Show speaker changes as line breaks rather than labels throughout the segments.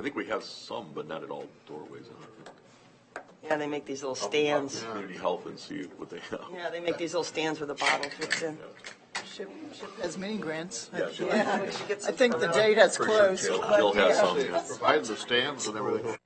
I think we have some, but not at all doorways.
Yeah, they make these little stands.
Community health and see what they have.
Yeah, they make these little stands with a bottle fits in.
SHIP has mini grants.
Yeah, sure.
Yeah, we should get
I
some
think
for
the
her.
date has
Pretty sure
closed.
Jill has some. Yeah.
Provide the stands and everything.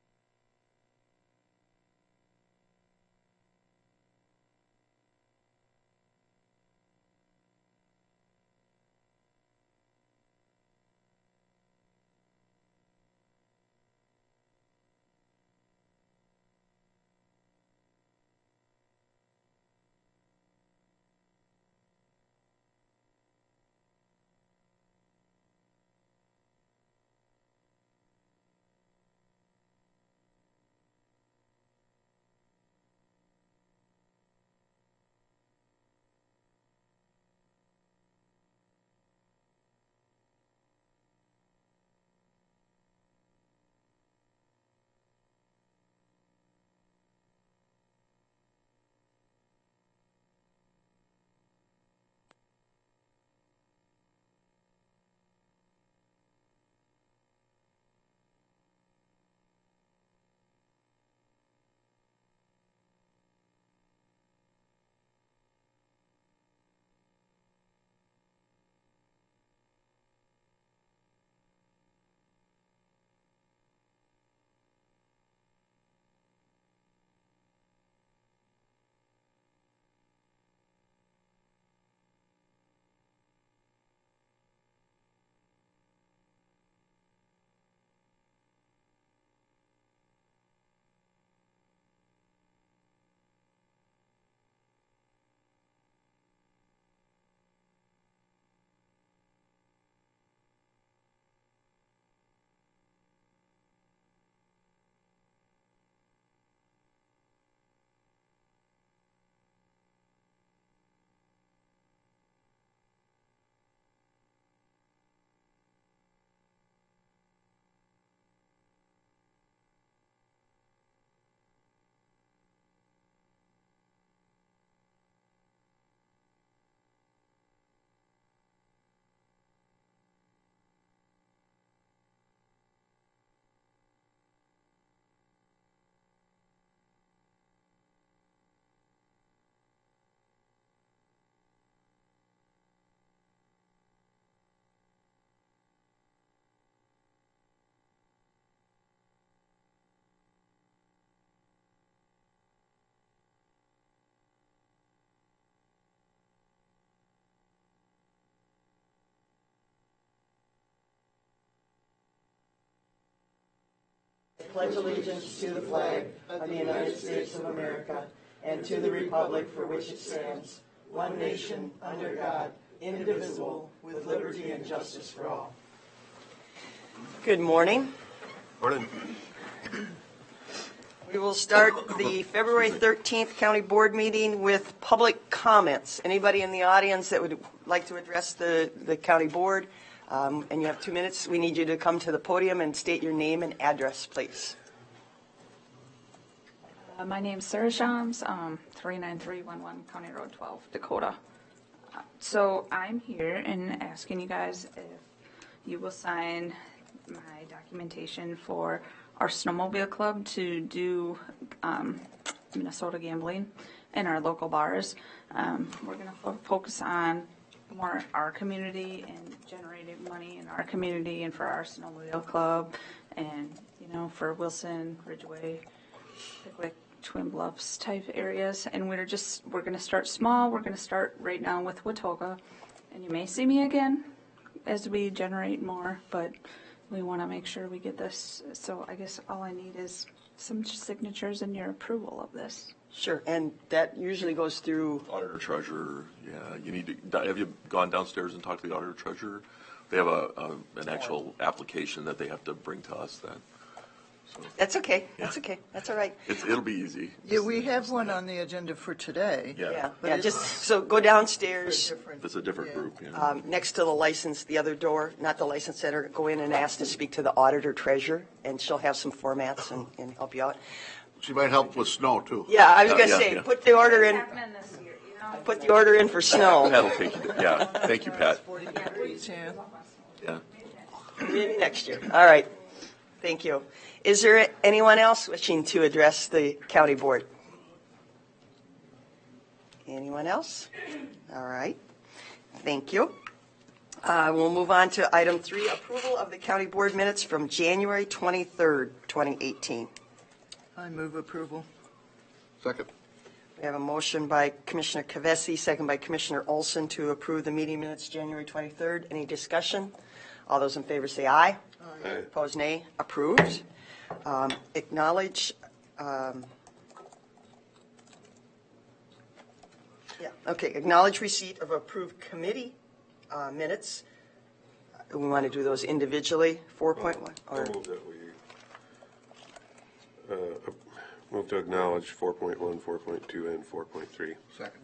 Pledge allegiance to the flag of the United States of America and to the republic for which it stands, one nation, under God, indivisible, with liberty and justice for all. Good morning.
Morning.
We will start the February 13th County Board meeting with public comments. Anybody in the audience that would like to address the County Board? And you have 2 minutes. We need you to come to the podium and state your name and address, please.
My name's Sarah Shams, 39311 County Road 12, Dakota. So I'm here and asking you guys if you will sign my documentation for our snowmobile club to do Minnesota gambling in our local bars. We're going to focus on more our community and generating money in our community and for our snowmobile club and, you know, for Wilson, Ridgeway, Pickwick, Twin Bluffs type areas. And we're going to start small. We're going to start right now with Watoga. And you may see me again as we generate more, but we want to make sure we get this. So I guess all I need is some signatures and your approval of this.
Sure, and that usually goes through
Auditor treasurer. Yeah, you need to. Have you gone downstairs and talked to the auditor treasurer? They have an actual application that they have to bring to us. Then. So,
That's okay. That's okay. That's all right.
it'll be easy.
Yeah, we have one on the agenda for today.
Yeah.
Yeah. Just so go downstairs
It's a different group. Yeah.
next to the license, the other door, not the license center. Go in and ask to speak to the auditor treasurer, and she'll have some formats and help you out.
She might help with snow, too.
Yeah, I was going to
yeah,
say,
yeah.
put the order in. Put the order in for snow.
That'll take you. Yeah. Thank you, Pat.
Yeah.
Yeah.
Maybe next year. All right. Thank you. Is there anyone else wishing to address the county board? Anyone else? All right. Thank you. We'll move on to item 3, approval of the county board minutes from January 23rd, 2018.
I move approval.
Second.
We have a motion by Commissioner Kavesi, second by Commissioner Olson to approve the meeting minutes January 23rd. Any discussion? All those in favor say aye.
Aye.
Opposed, nay. Approved. Acknowledge. Acknowledge receipt of approved committee minutes. We want to do those individually. 4.1.
I'll move that we move to acknowledge 4.1, 4.2, and 4.3.
Second.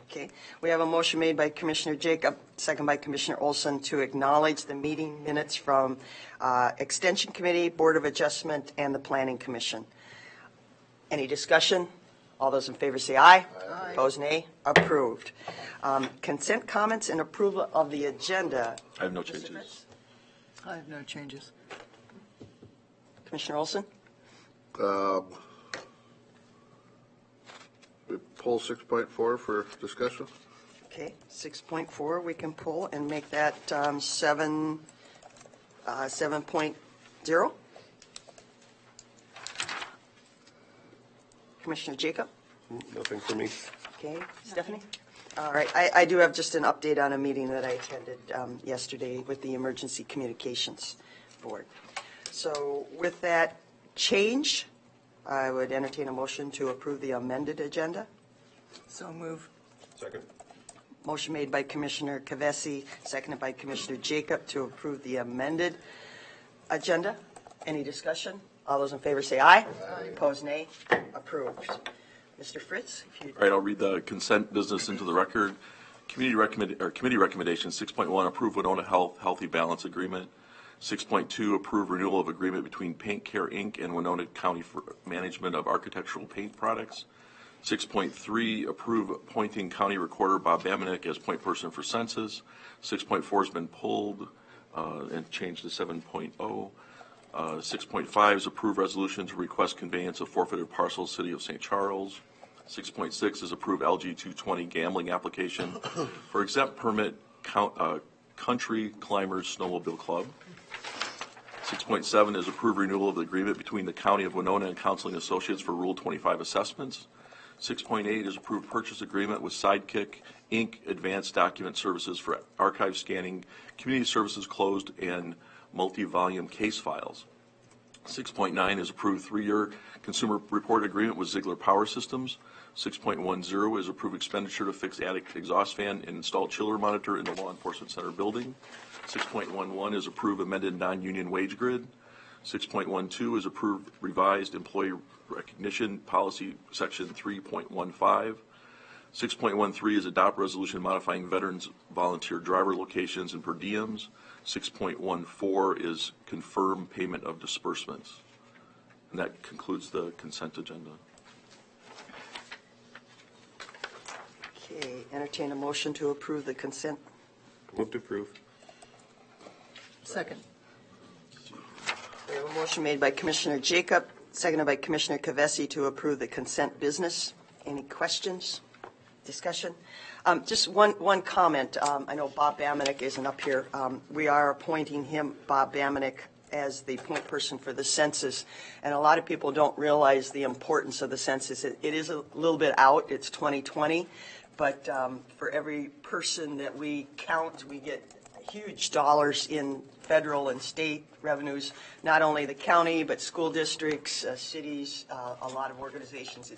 Okay, we have a motion made by Commissioner Jacob, second by Commissioner Olson to acknowledge the meeting minutes from Extension Committee, Board of Adjustment, and the Planning Commission. Any discussion? All those in favor say aye.
Aye.
Opposed, nay. Approved. Consent comments and approval of the agenda.
I have no
Mr.
changes.
Fritz?
I have no changes.
Commissioner Olson?
We pull 6.4 for discussion.
Okay, 6.4 we can pull and make that 7.0. Commissioner Jacob?
Nothing for me.
Okay, Stephanie? All right, I do have just an update on a meeting that I attended yesterday with the Emergency Communications Board. So with that change, I would entertain a motion to approve the amended agenda.
So move.
Second.
Motion made by Commissioner Kavesi, seconded by Commissioner Jacob to approve the amended agenda. Any discussion? All those in favor say aye. Aye. Opposed, nay. Approved. Mr. Fritz, if you.
All right, I'll read the consent business into the record. Committee recommendation 6.1, approve Winona Healthy Balance Agreement. 6.2, approve renewal of agreement between Paint Care Inc. and Winona County for management of architectural paint products. 6.3, approve appointing County Recorder Bob Bamenik as point person for census. 6.4 has been pulled and changed to 7.0. 6.5 is approve resolution to request conveyance of forfeited parcels, City of St. Charles. 6.6 is approve LG 220 gambling application for exempt permit Country Climbers Snowmobile Club. 6.7 is approve renewal of the agreement between the County of Winona and Counseling Associates for Rule 25 assessments. 6.8 is approve purchase agreement with Sidekick, Inc., Advanced Document Services for archive scanning, community services closed, and multi-volume case files. 6.9 is approve 3-year consumer report agreement with Ziegler Power Systems. 6.10 is approve expenditure to fix attic exhaust fan and install chiller monitor in the Law Enforcement Center building. 6.11 is approve amended non-union wage grid. 6.12 is approve revised employee recognition policy section 3.15. 6.13 is adopt resolution modifying veterans volunteer driver locations and per diems. 6.14 is confirm payment of disbursements. And that concludes the consent agenda.
Okay, entertain a motion to approve the consent.
Move to approve.
Second.
We have a motion made by Commissioner Jacob, seconded by Commissioner Kavesi to approve the consent business. Any questions? Discussion? Just one comment. I know Bob Bamenik isn't up here. We are appointing him, Bob Bamenik, as the point person for the census. And a lot of people don't realize the importance of the census. It is a little bit out. It's 2020. But for every person that we count, we get huge dollars in federal and state revenues, not only the county, but school districts, cities, a lot of organizations.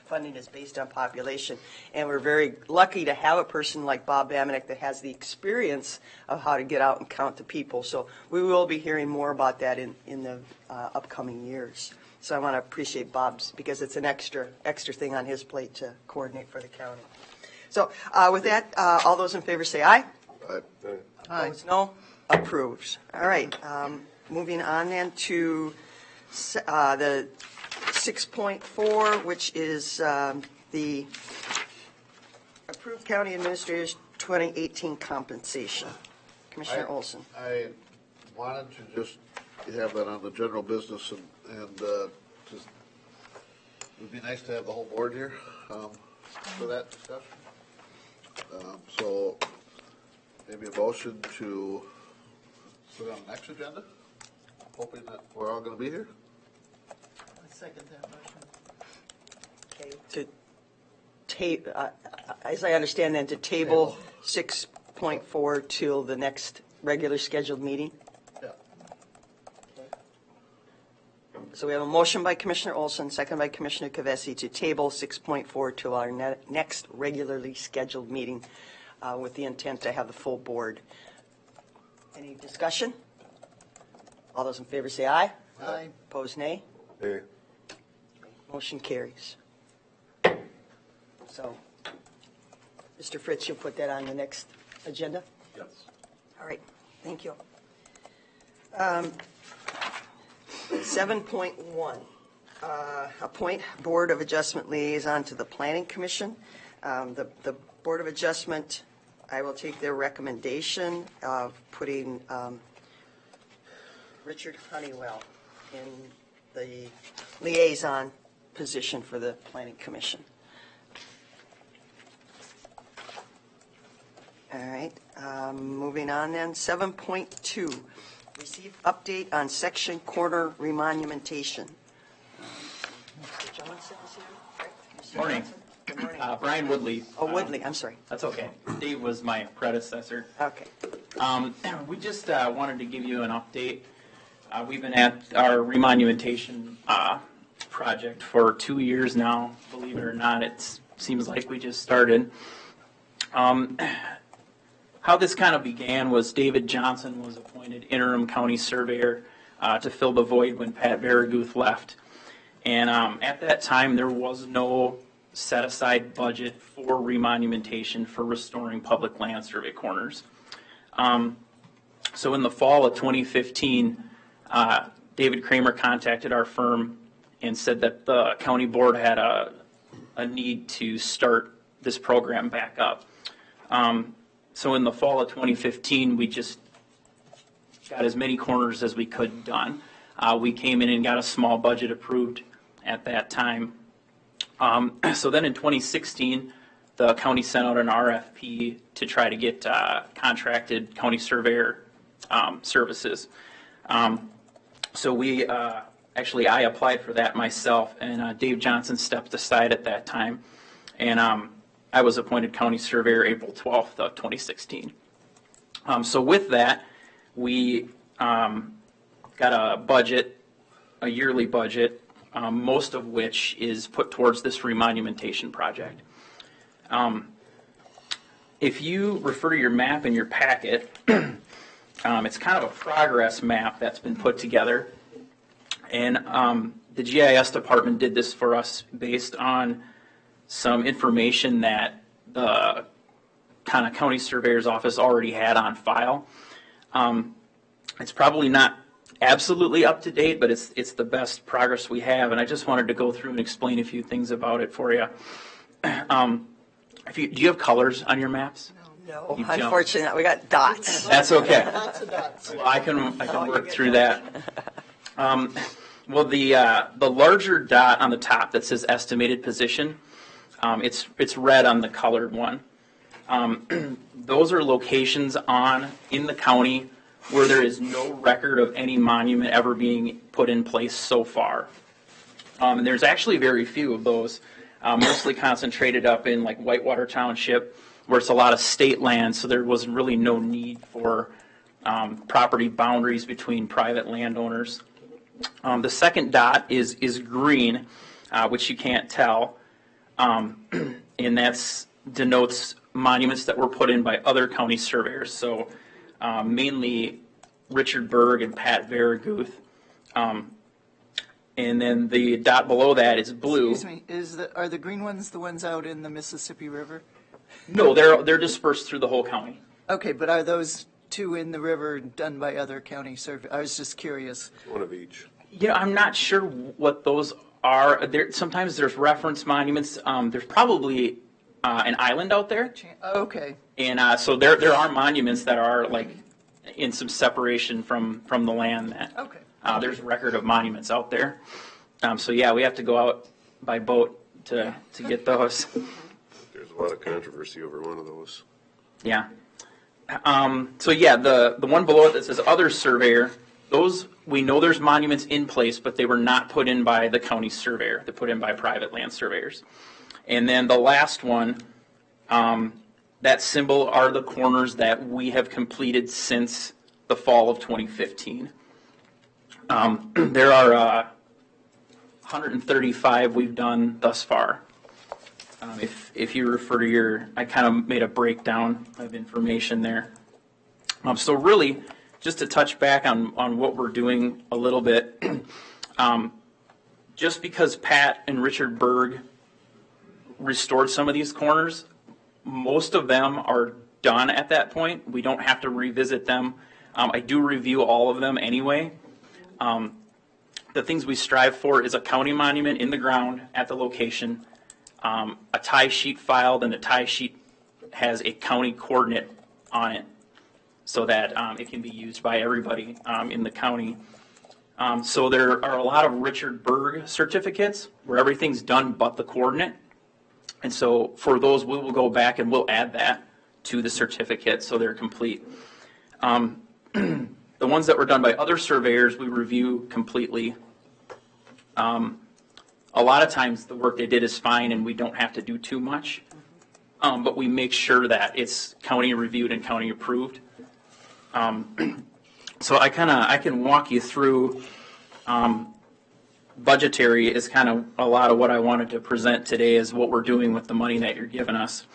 Funding is based on population. And we're very lucky to have a person like Bob Bamenik that has the experience of how to get out and count the people. So we will be hearing more about that in the upcoming years. So I want to appreciate Bob's, because it's an extra thing on his plate to coordinate for the county. So with that, all those in favor say aye.
Aye.
Aye.
Opposed, no. Approved. All right. Moving on then to the 6.4, which is the approved county administrators 2018 compensation. Commissioner Olson.
I wanted to just you have that on the general business and just, it would be nice to have the whole board here for that discussion. So maybe a motion to put it on the next agenda, hoping that we're all going to be here.
I second that motion.
Okay, as I understand then, to table 6.4 till the next regular scheduled meeting?
Yeah.
So we have a motion by Commissioner Olson, second by Commissioner Kavesi to table 6.4 to our next regularly scheduled meeting with the intent to have the full board. Any discussion? All those in favor say aye.
Aye.
Opposed, nay.
Hey,
Motion carries. So, Mr. Fritz, you'll put that on the next agenda?
Yes.
All right, thank you. 7.1, appoint Board of Adjustment liaison to the Planning Commission. The Board of Adjustment, I will take their recommendation of putting Richard Honeywell in the liaison position for the Planning Commission. All right, moving on then, 7.2, receive update on section corner remonumentation. Mr. Johnson is here, correct? Mr.
Morning.
Johnson? Good morning.
Brian Woodley.
Oh, Woodley, I'm sorry.
That's okay. Dave was my predecessor.
Okay.
We just wanted to give you an update. We've been at our remonumentation project for 2 years now. Believe it or not, it seems like we just started. How this kind of began was David Johnson was appointed interim county surveyor to fill the void when Pat Varaguth left. And at that time, there was no set-aside budget for remonumentation for restoring public land survey corners. So in the fall of 2015, David Kramer contacted our firm and said that the county board had a need to start this program back up. So in the fall of 2015, we just got as many corners as we could done. We came in and got a small budget approved at that time. So then in 2016, the county sent out an RFP to try to get contracted county surveyor services. So we actually, I applied for that myself, and Dave Johnson stepped aside at that time. And I was appointed county surveyor April 12th of 2016. So with that, we got a budget, a yearly budget, most of which is put towards this remonumentation project. If you refer to your map in your packet, it's kind of a progress map that's been put together. And the GIS department did this for us based on some information that the kind of county surveyor's office already had on file. It's probably not absolutely up to date, but it's the best progress we have, and I just wanted to go through and explain a few things about it for you. Do you have colors on your maps?
No,
You don't.
unfortunately not. We got dots.
That's okay.
Lots of dots.
Well, I can work through that. Well, the larger dot on the top that says estimated position, it's red on the colored one. Those are locations in the county where there is no record of any monument ever being put in place so far. And there's actually very few of those, mostly concentrated up in like Whitewater Township, where it's a lot of state land, so there was really no need for property boundaries between private landowners. The second dot is green, which you can't tell, and that denotes monuments that were put in by other county surveyors. So mainly Richard Berg and Pat Varaguth. And then the dot below that is blue.
Excuse me, are the green ones the ones out in the Mississippi River?
No, they're dispersed through the whole county.
Okay, but are those two in the river done by other county survey? I was just curious.
one of each.
Yeah, I'm not sure what those are. Sometimes there's reference monuments. There's probably an island out there.
Okay,
And so there are monuments that are like in some separation from the land that
okay.
There's record of monuments out there. So yeah, we have to go out by boat to get those.
There's a lot of controversy over one of those.
Yeah. So yeah, the one below it that says other surveyor, those, we know there's monuments in place, but they were not put in by the county surveyor. They're put in by private land surveyors. And then the last one, that symbol are the corners that we have completed since the fall of 2015. There are 135 we've done thus far. If you refer to your, I kind of made a breakdown of information there. So really, just to touch back on what we're doing a little bit, just because Pat and Richard Berg restored some of these corners, most of them are done at that point. We don't have to revisit them. I do review all of them anyway. The things we strive for is a county monument in the ground at the location, a tie sheet filed, and the tie sheet has a county coordinate on it so that it can be used by everybody in the county. So there are a lot of Richard Berg certificates where everything's done but the coordinate. And so for those, we will go back and we'll add that to the certificate so they're complete. The ones that were done by other surveyors, we review completely. A lot of times the work they did is fine and we don't have to do too much, but we make sure that it's county reviewed and county approved. So I can walk you through. Budgetary is kind of a lot of what I wanted to present today is what we're doing with the money that you're giving us.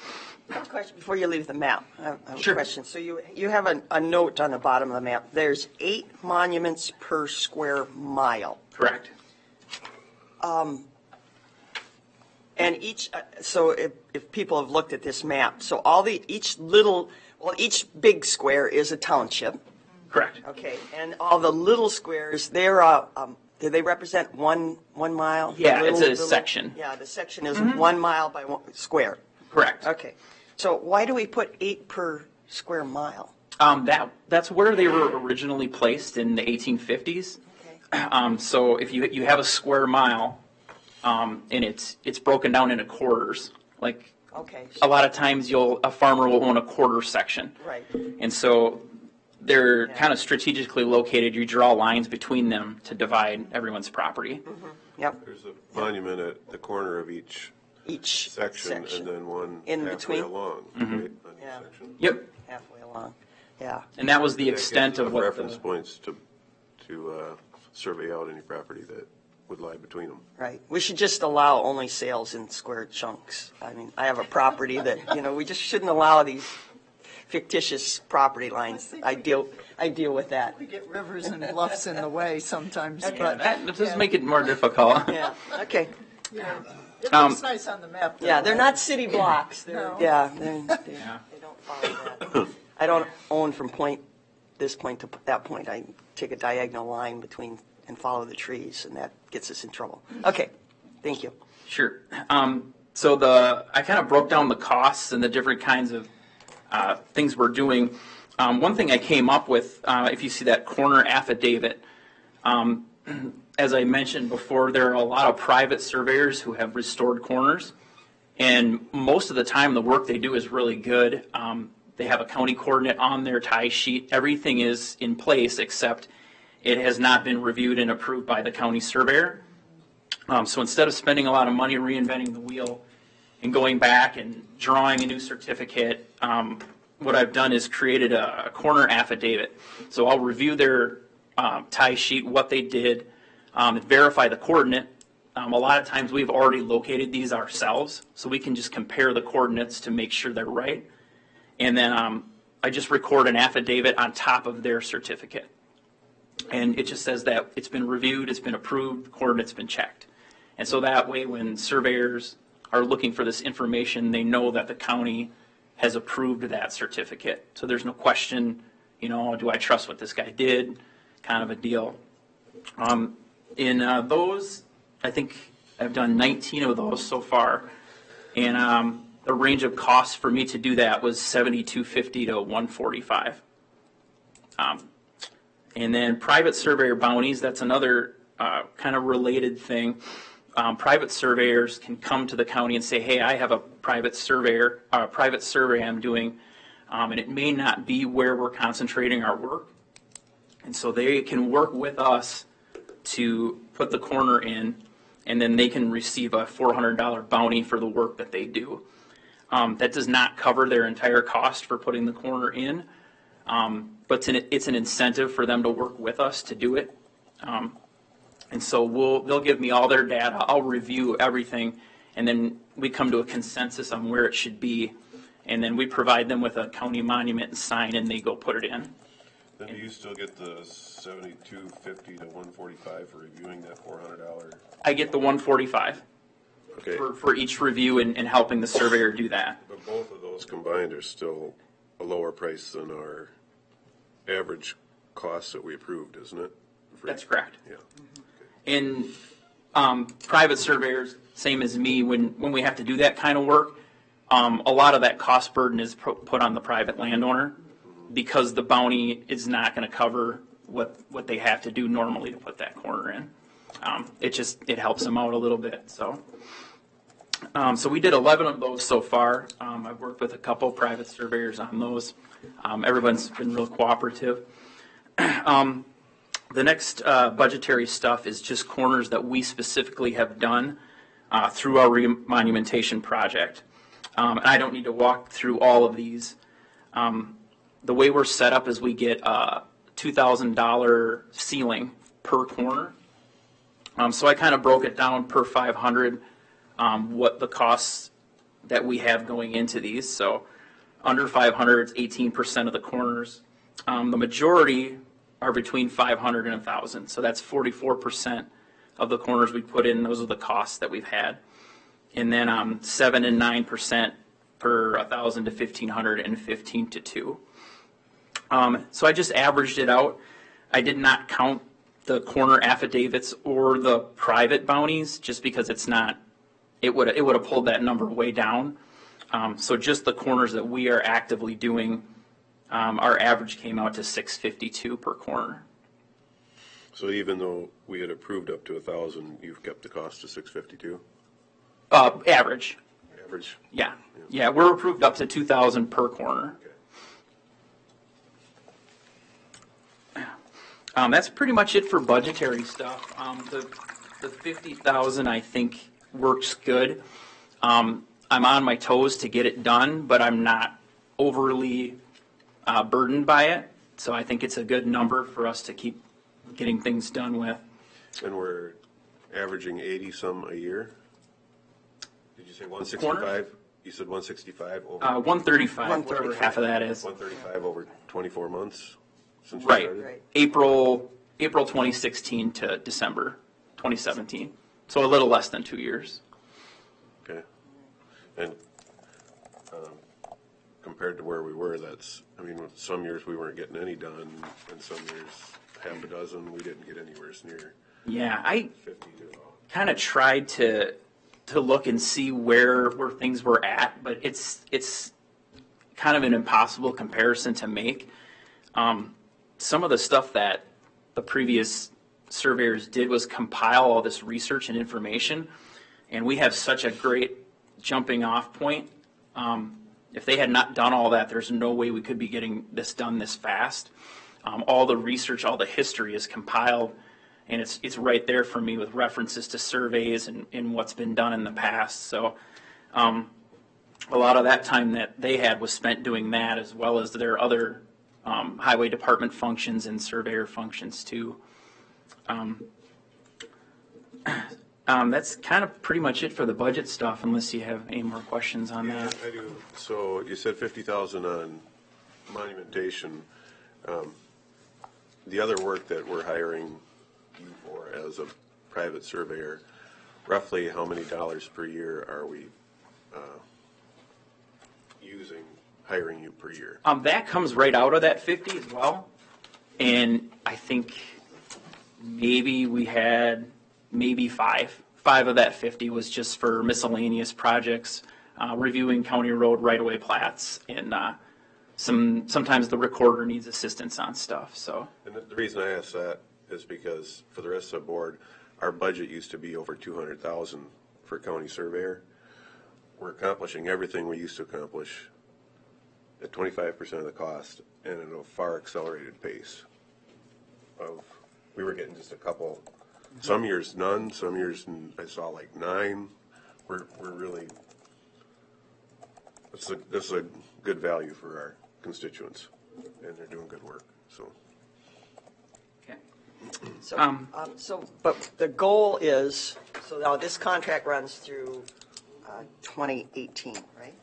Question before you leave the map. I have
Sure.
a question. So you have a note on the bottom of the map. There's 8 monuments per square mile.
Correct.
And each, so if people have looked at this map, so each big square is a township,
Correct.
okay, and all the little squares, do they represent one mile?
Yeah, it's a section.
Yeah, the section is 1 mile by 1 square.
Correct.
Okay, so why do we put 8 per square mile?
That's where they were originally placed in the 1850s.
Okay.
So if you have a square mile, and it's broken down into quarters, like
Okay.
a lot of times a farmer will own a quarter section.
Right.
And so they're kind of strategically located. You draw lines between them to divide everyone's property.
Yep.
There's a monument at the corner of each
Each
section and then one
In
halfway
between?
along, right, on each
Yeah.
section.
Yep.
halfway along. Yeah.
And that was the
That gives
extent of
enough
what
reference points to survey out any property that would lie between them.
Right. We should just allow only sales in square chunks. I mean, I have a property that, we just shouldn't allow these fictitious property lines. I deal with that.
We get rivers and bluffs in the way sometimes,
Yeah,
but
that does make it more difficult.
Yeah, okay.
it looks nice on the map. though.
Yeah, they're not city blocks.
No.
They don't follow that. I don't own from this point to that point. I take a diagonal line between and follow the trees, and that gets us in trouble. Okay, thank you.
Sure. So I kind of broke down the costs and the different kinds of things we're doing. One thing I came up with, if you see that corner affidavit, as I mentioned before, there are a lot of private surveyors who have restored corners, and most of the time the work they do is really good. They have a county coordinate on their tie sheet. Everything is in place except it has not been reviewed and approved by the county surveyor. So instead of spending a lot of money reinventing the wheel and going back and drawing a new certificate, what I've done is created a corner affidavit. So I'll review their tie sheet, what they did, verify the coordinate. A lot of times we've already located these ourselves, so we can just compare the coordinates to make sure they're right. And then I just record an affidavit on top of their certificate. And it just says that it's been reviewed, it's been approved, the coordinate's been checked. And so that way when surveyors are looking for this information, they know that the county has approved that certificate. So there's no question, do I trust what this guy did, kind of a deal. In those, I think I've done 19 of those so far. And the range of costs for me to do that was $7,250 to $145. And then private surveyor bounties, that's another kind of related thing. Private surveyors can come to the county and say, hey, I have a private survey I'm doing, and it may not be where we're concentrating our work. And so they can work with us to put the corner in, and then they can receive a $400 bounty for the work that they do. That does not cover their entire cost for putting the corner in, but it's an incentive for them to work with us to do it. And so they'll give me all their data, I'll review everything, and then we come to a consensus on where it should be, and then we provide them with a county monument and sign, and they go put it in.
Then do you still get the $72.50 to $145 for reviewing that $400?
I get the $145
Okay,
for each review and helping the surveyor do that.
but both of those combined are still a lower price than our average cost that we approved, isn't it?
That's correct.
Yeah.
And private surveyors, same as me, when we have to do that kind of work, a lot of that cost burden is put on the private landowner because the bounty is not going to cover what they have to do normally to put that corner in. It helps them out a little bit. So we did 11 of those so far. I've worked with a couple private surveyors on those. Everyone's been real cooperative. The next budgetary stuff is just corners that we specifically have done through our remonumentation project. And I don't need to walk through all of these. The way we're set up is we get a $2,000 ceiling per corner. So I kind of broke it down per 500, what the costs that we have going into these. So under 500, it's 18% of the corners. The majority are between 500 and 1,000. So that's 44% of the corners we put in. Those are the costs that we've had. And then 7 and 9% per 1,000 to 1,500 and 15 to 2. So I just averaged it out. I did not count the corner affidavits or the private bounties just because it's not, it would have pulled that number way down. So just the corners that we are actively doing, our average came out to $652 per corner.
So even though we had approved up to 1,000, you've kept the cost to $652?
Average.
Average?
Yeah. Yeah, we're approved up to 2,000 per corner. That's pretty much it for budgetary stuff. The 50,000 I think works good. I'm on my toes to get it done, but I'm not overly burdened by it. So I think it's a good number for us to keep getting things done with.
And we're averaging 80 some a year? Did you say 165?
Corners?
You said 165 over?
135, whatever half of that is.
135 over 24 months since we
Right.
started?
Right.
April 2016 to December 2017. So a little less than 2 years.
Okay. And compared to where we were, some years we weren't getting any done, and some years half a dozen, we didn't get anywhere near
Yeah, I
50 at all.
kind of tried to look and see where things were at, but it's kind of an impossible comparison to make. Some of the stuff that the previous surveyors did was compile all this research and information, and we have such a great jumping off point. If they had not done all that, there's no way we could be getting this done this fast. All the research, all the history is compiled, and it's right there for me with references to surveys and what's been done in the past. So a lot of that time that they had was spent doing that, as well as their other highway department functions and surveyor functions too. That's kind of pretty much it for the budget stuff, unless you have any more questions on that.
I do. So you said 50,000 on monumentation. The other work that we're hiring you for as a private surveyor, roughly how many dollars per year are we hiring you per year?
That comes right out of that 50 as well. And I think maybe we had five. 5 of that 50 was just for miscellaneous projects, reviewing county road right-of-way plats and sometimes the recorder needs assistance on stuff, so.
And the reason I ask that is because for the rest of the board, our budget used to be over 200,000 for county surveyor. We're accomplishing everything we used to accomplish at 25% of the cost and at a far accelerated pace. We were getting just a couple, some years none, some years I saw like 9. We're really, this is a good value for our constituents, and they're doing good work, so.
Okay.
But the goal is, so now this contract runs through 2018, right?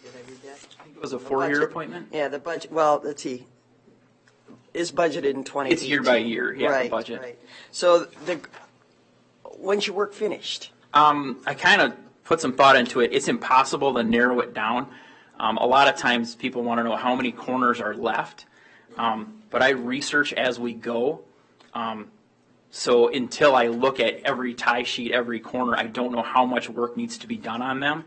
Did I read that?
It was a 4-year
budget-
appointment?
Yeah, the budget, well, let's see, is budgeted in 2018.
It's year by year, yeah, the
Right,
budget.
right. So when's your work finished?
I kind of put some thought into it. It's impossible to narrow it down. A lot of times people want to know how many corners are left, but I research as we go. So until I look at every tie sheet, every corner, I don't know how much work needs to be done on them.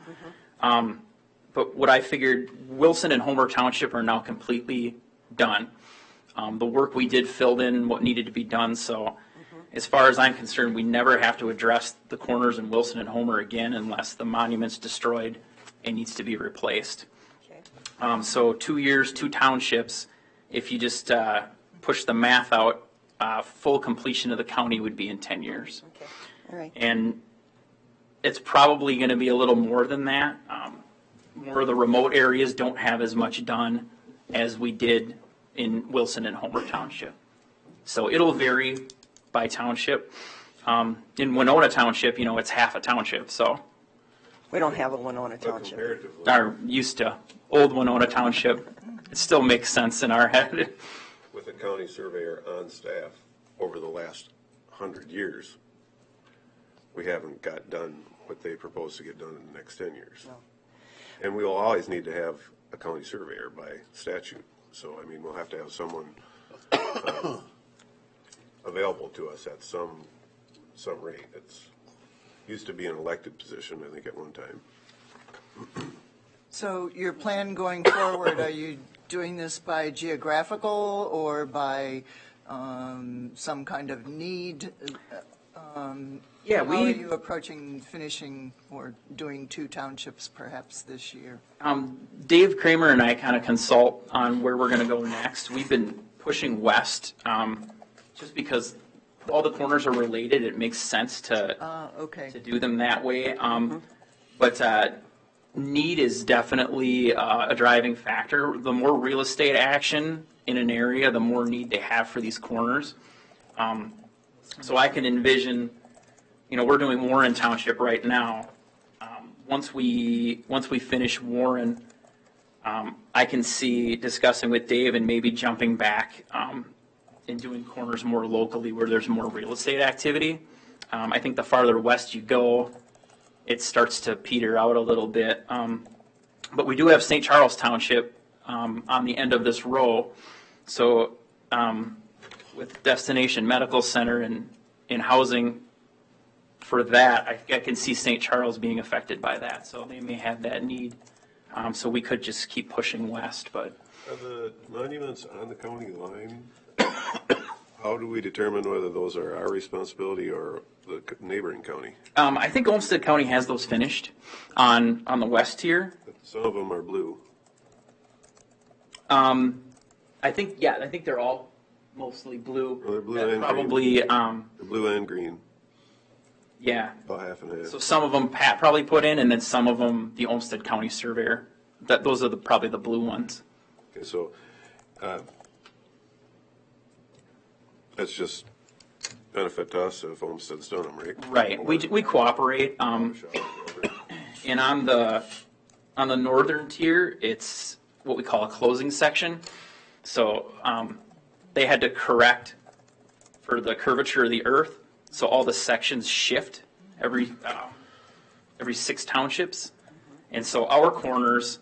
But what I figured, Wilson and Homer Township are now completely done. The work we did filled in what needed to be done, so as far as I'm concerned, we never have to address the corners in Wilson and Homer again unless the monument's destroyed and needs to be replaced.
Okay.
So 2 years, 2 townships, if you just push the math out, full completion of the county would be in 10 years.
Okay, all right.
And it's probably going to be a little more than that. More of the remote areas don't have as much done as we did in Wilson and Homer Township. So it'll vary by township. In Winona Township, it's half a township, so.
We don't have a Winona
But
Township.
comparatively,
Our used to old Winona Township, it still makes sense in our head.
with a county surveyor on staff over the last 100 years, we haven't got done what they propose to get done in the next 10 years.
No.
And we will always need to have a county surveyor by statute. So, I mean, we'll have to have someone available to us at some rate. It's used to be an elected position, I think, at one time.
So your plan going forward, are you doing this by geographical or by some kind of need?
Yeah,
How are you approaching finishing or doing 2 townships perhaps this year?
Dave Kramer and I kind of consult on where we're going to go next. We've been pushing west just because all the corners are related. It makes sense to
Okay.
do them that way. But need is definitely a driving factor. The more real estate action in an area, the more need they have for these corners. So I can envision, we're doing Warren Township right now. Once we finish Warren, I can see discussing with Dave and maybe jumping back and doing corners more locally where there's more real estate activity. I think the farther west you go, it starts to peter out a little bit. But we do have St. Charles Township on the end of this row. So with Destination Medical Center and housing for that, I can see St. Charles being affected by that. So they may have that need. So we could just keep pushing west. But
Are the monuments on the county line, how do we determine whether those are our responsibility or the neighboring county?
I think Olmsted County has those finished on the west tier.
Some of them are blue.
I think they're all mostly blue.
Well, they're blue and green.
Probably,
They're blue and green,
yeah.
about half and half.
So some of them Pat probably put in, and then some of them the Olmsted County Surveyor. Those are probably the blue ones.
Okay, so that's just benefit to us if Olmsted's done them, right?
Right. We cooperate. And on the northern tier, it's what we call a closing section. So they had to correct for the curvature of the earth. So all the sections shift every 6 townships. And so our corners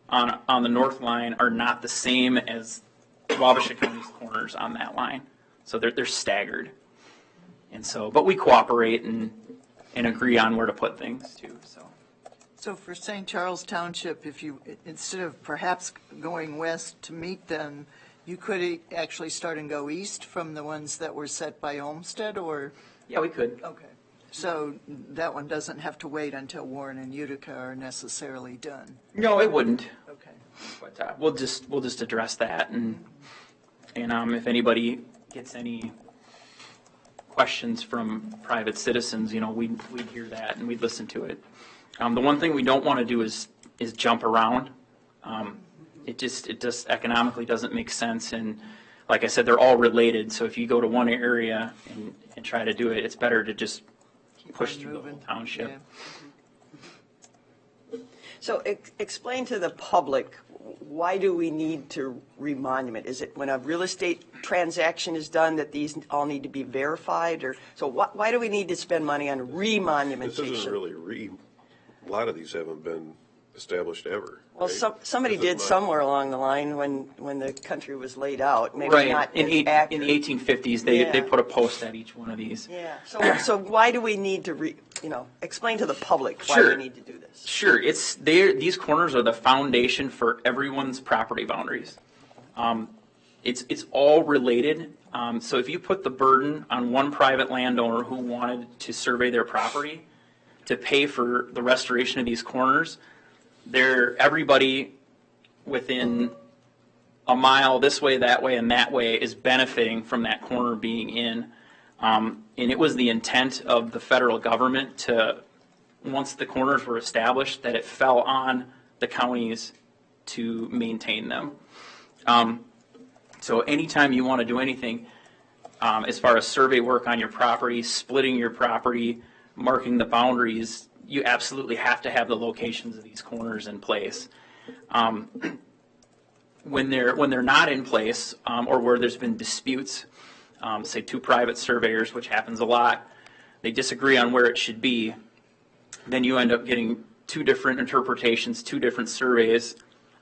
on the north line are not the same as Wabasha County's corners on that line. So they're staggered. And so, but we cooperate and agree on where to put things too, so.
So for St. Charles Township, if you, instead of perhaps going west to meet them, you could actually start and go east from the ones that were set by Olmsted, or?
Yeah, we could.
Okay. So that one doesn't have to wait until Warren and Utica are necessarily done?
No, it wouldn't.
Okay.
But we'll just address that, and if anybody gets any questions from private citizens, we'd hear that and we'd listen to it. The one thing we don't want to do is jump around. It just economically doesn't make sense, and like I said, they're all related. So if you go to one area and try to do it, it's better to just push through the whole township.
Yeah.
So explain to the public, why do we need to remonument? Is it when a real estate transaction is done that these all need to be verified? Or so why do we need to spend money on remonumentation?
This isn't really a lot of these haven't been established ever.
Well,
right?
somebody
This is
did
my-
somewhere along the line when the country was laid out. Maybe
Right.
not
In
as
the
accurate.
1850s, they
Yeah.
put a post at each one of these.
Yeah. So why do we need to explain to the public why
Sure.
we need to do this?
Sure, these corners are the foundation for everyone's property boundaries. It's all related. So if you put the burden on one private landowner who wanted to survey their property to pay for the restoration of these corners, everybody within a mile this way, that way, and that way is benefiting from that corner being in. And it was the intent of the federal government to, once the corners were established, that it fell on the counties to maintain them. So anytime you want to do anything, as far as survey work on your property, splitting your property, marking the boundaries, you absolutely have to have the locations of these corners in place. When they're not in place, or where there's been disputes, say two private surveyors, which happens a lot, they disagree on where it should be, then you end up getting two different interpretations, two different surveys.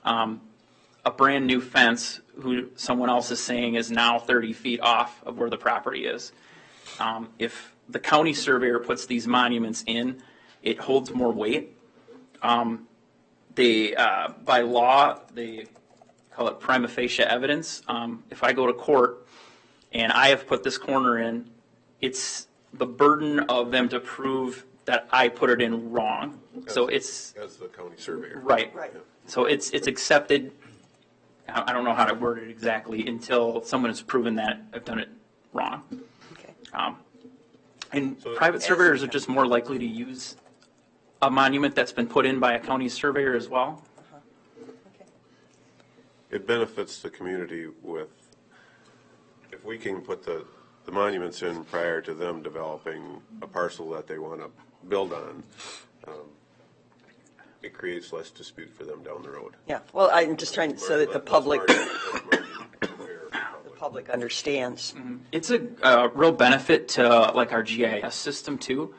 A brand new fence, who someone else is saying is now 30 feet off of where the property is. If the county surveyor puts these monuments in, it holds more weight. By law, they call it prima facie evidence. If I go to court and I have put this corner in, it's the burden of them to prove that I put it in wrong. So it's
As the county surveyor.
right.
Right.
So it's accepted. I don't know how to word it exactly until someone has proven that I've done it wrong.
Okay.
And
So-
private surveyors are just more likely to use a monument that's been put in by a county surveyor as well.
Okay.
It benefits the community if we can put the monuments in prior to them developing a parcel that they want to build on. It creates less dispute for them down the road.
Yeah. Well, I'm just trying so that the public
The
public understands.
It's a real benefit to like our GIS system too.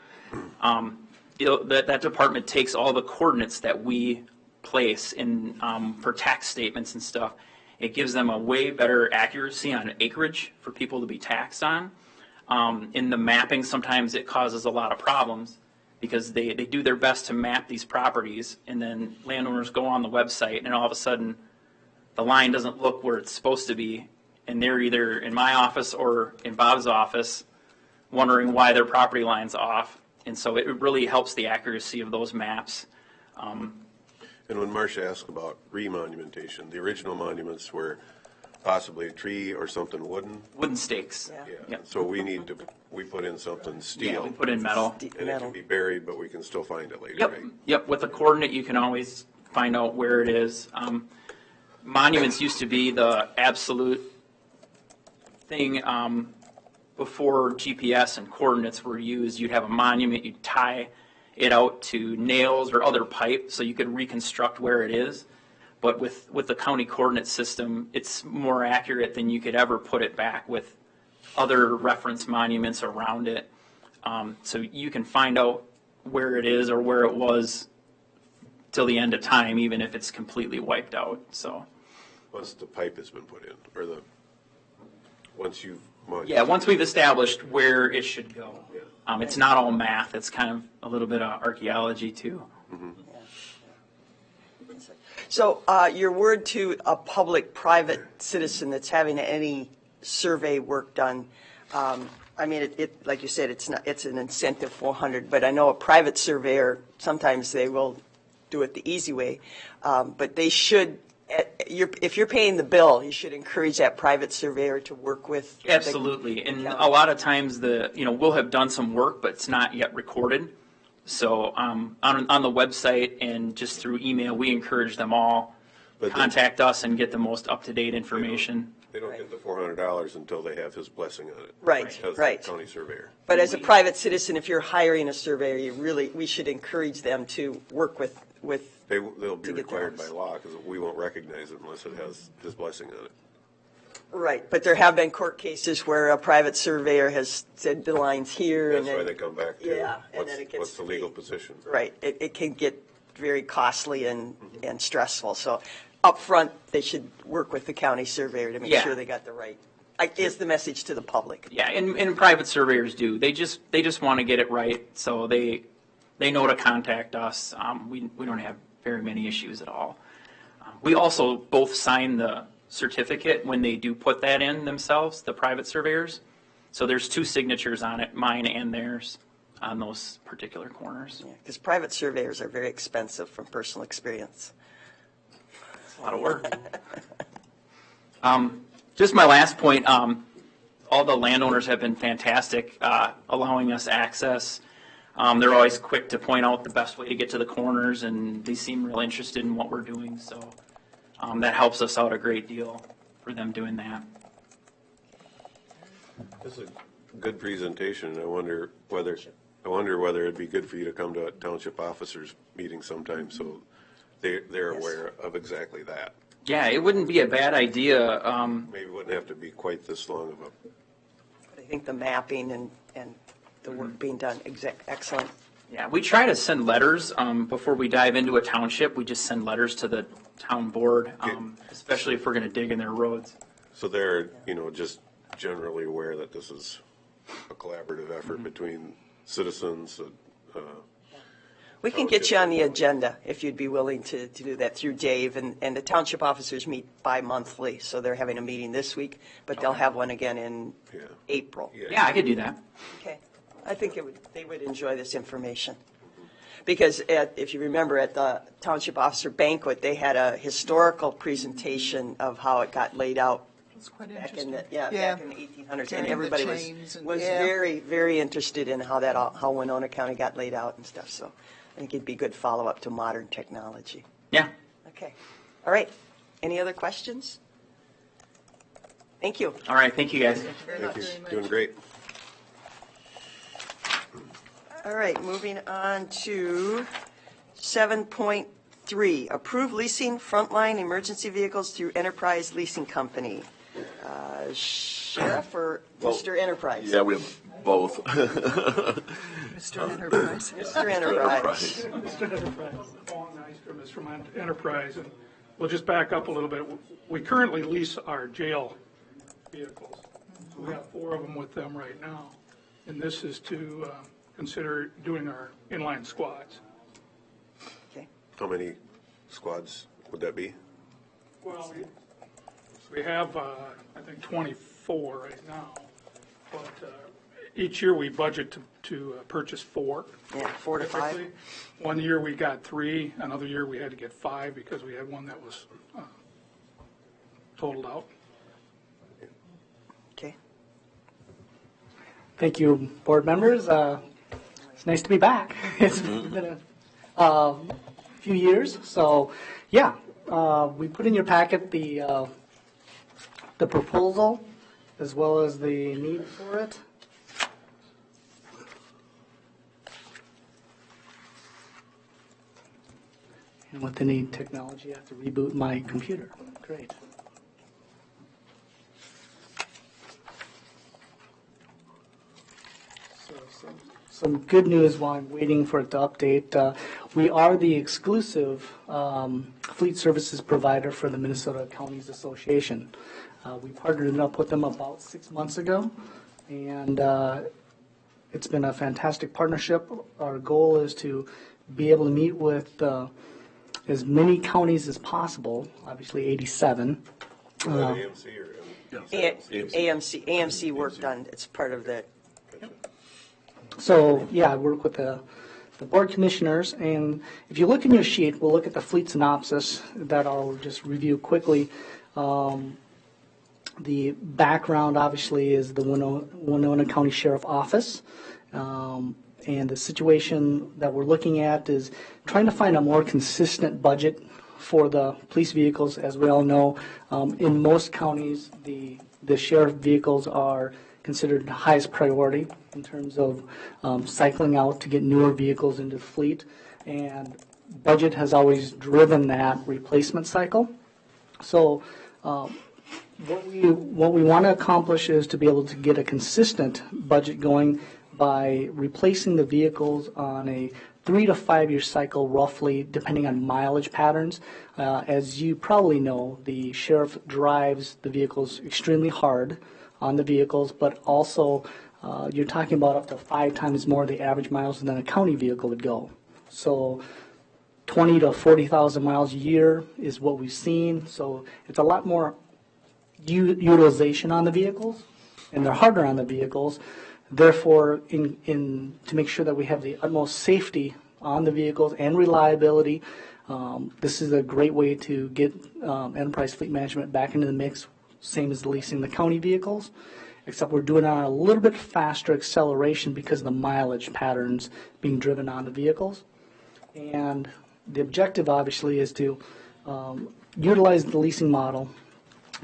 That department takes all the coordinates that we place in for tax statements and stuff. It gives them a way better accuracy on acreage for people to be taxed on. In the mapping, sometimes it causes a lot of problems because they do their best to map these properties, and then landowners go on the website, and all of a sudden, the line doesn't look where it's supposed to be, and they're either in my office or in Bob's office wondering why their property line's off. And so it really helps the accuracy of those maps.
And when Marcia asked about remonumentation, the original monuments were possibly a tree or something wooden.
Wooden stakes.
Yeah.
Yeah.
Yep.
So we put in something
Yeah,
steel.
we put in metal.
And it
Metal.
can be buried, but we can still find it later,
Yep,
right?
yep. With a coordinate, you can always find out where it is. Monuments used to be the absolute thing before GPS and coordinates were used. You'd have a monument, you'd tie it out to nails or other pipe so you could reconstruct where it is. But with the county coordinate system, it's more accurate than you could ever put it back with other reference monuments around it. So you can find out where it is or where it was till the end of time, even if it's completely wiped out. So,
Once the pipe has been put in, or once you've.
yeah, once we've established where it should go. It's not all math. It's kind of a little bit of archaeology too.
So your word to a public-private citizen that's having any survey work done, I mean, it like you said, it's an incentive 400, but I know a private surveyor, sometimes they will do it the easy way, but they should, if you're paying the bill, you should encourage that private surveyor to work with.
Absolutely, and a lot of times we'll have done some work, but it's not yet recorded. So on the website and just through email, we encourage them all contact us and get the most up-to-date information.
They don't get the $400 until they have his blessing on it.
Right,
As
right.
the county surveyor.
But as a private citizen, if you're hiring a surveyor, we should encourage them to work with.
They'll be
to get
required by
those.
law because we won't recognize it unless it has his blessing on it.
Right, but there have been court cases where a private surveyor has said the line's here.
That's
and
why
then,
they come back to
Yeah, and then it gets
what's the
to
legal
be-
position.
Right, it can get very costly and stressful. So up front, they should work with the county surveyor to make
Yeah.
sure they got the right, is the message to the public.
Yeah, and private surveyors do. They just want to get it right, so they know to contact us. We don't have very many issues at all. We also both sign the certificate when they do put that in themselves, the private surveyors. So there's 2 signatures on it, mine and theirs, on those particular corners.
Because private surveyors are very expensive from personal experience.
It's a lot of work. Just my last point, all the landowners have been fantastic, allowing us access. They're always quick to point out the best way to get to the corners, and they seem real interested in what we're doing. So that helps us out a great deal for them doing that.
This is a good presentation. I wonder whether it'd be good for you to come to a township officers meeting sometime so they're aware of exactly that.
Yeah, it wouldn't be a bad idea.
Maybe it wouldn't have to be quite this long of a.
But I think the mapping and the work being done, excellent.
Yeah, we try to send letters before we dive into a township. We just send letters to the town board, especially if we're going to dig in their roads.
So they're, just generally aware that this is a collaborative effort between citizens.
We can get you on the agenda if you'd be willing to do that through Dave. And the township officers meet bi-monthly, so they're having a meeting this week, but they'll have one again in
Yeah.
April.
Yeah, I could do that.
Okay. I think they would enjoy this information. Because if you remember, at the Township Officer Banquet, they had a historical presentation of how it got laid out
It's quite
back in
interesting.
back in the 1800s.
During
And
the
everybody
chains
was
and-
very, very interested in how Winona County got laid out and stuff. So I think it'd be good follow-up to modern technology.
Yeah.
Okay. All right. Any other questions? Thank you.
All right. Thank you, guys.
Thank you. Doing great.
All right, moving on to 7.3, approve leasing frontline emergency vehicles through Enterprise Leasing Company. Sheriff or Mr. Enterprise?
Yeah, we have both.
Mr. Enterprise.
Mr. Enterprise.
Mr. Enterprise. Paul Nystrom is from Enterprise, and we'll just back up a little bit. We currently lease our jail vehicles. We have 4 of them with them right now, and this is to consider doing our inline squads.
Okay.
How many squads would that be?
Well, we have, I think, 24 right now, but each year we budget to purchase 4.
Yeah, 4 to 5.
Typically. One year we got 3, another year we had to get 5 because we had one that was totaled out.
Okay.
Thank you, board members. It's nice to be back. It's been a few years, so yeah, we put in your packet the proposal as well as the need for it. And with any technology, I have to reboot my computer. Great. Some good news while I'm waiting for it to update. We are the exclusive fleet services provider for the Minnesota Counties Association. We partnered up with them about 6 months ago, and it's been a fantastic partnership. Our goal is to be able to meet with as many counties as possible, obviously 87.
Is that AMC or
AMC worked on, it's part of that.
So, yeah, I work with the board commissioners, and if you look in your sheet, we'll look at the fleet synopsis that I'll just review quickly. The background, obviously, is the Winona County Sheriff Office. And the situation that we're looking at is trying to find a more consistent budget for the police vehicles. As we all know, in most counties, the sheriff vehicles are considered the highest priority in terms of cycling out to get newer vehicles into the fleet. And budget has driven that replacement cycle. So what we want to accomplish is to be able to get a consistent budget going by replacing the vehicles on a 3 to 5 year cycle, roughly, depending on mileage patterns. As you probably know, the sheriff drives the vehicles extremely hard on the vehicles, but also you're talking about up to 5 times more the average miles than a county vehicle would go. So 20 to 40,000 miles a year is what we've seen. So it's a lot more utilization on the vehicles, and they're harder on the vehicles. Therefore, to make sure that we have the utmost safety on the vehicles and reliability, this is a great way to get enterprise fleet management back into the mix, same as leasing the county vehicles, except we're doing it on a little bit faster acceleration because of the mileage patterns being driven on the vehicles. And the objective, obviously, is to utilize the leasing model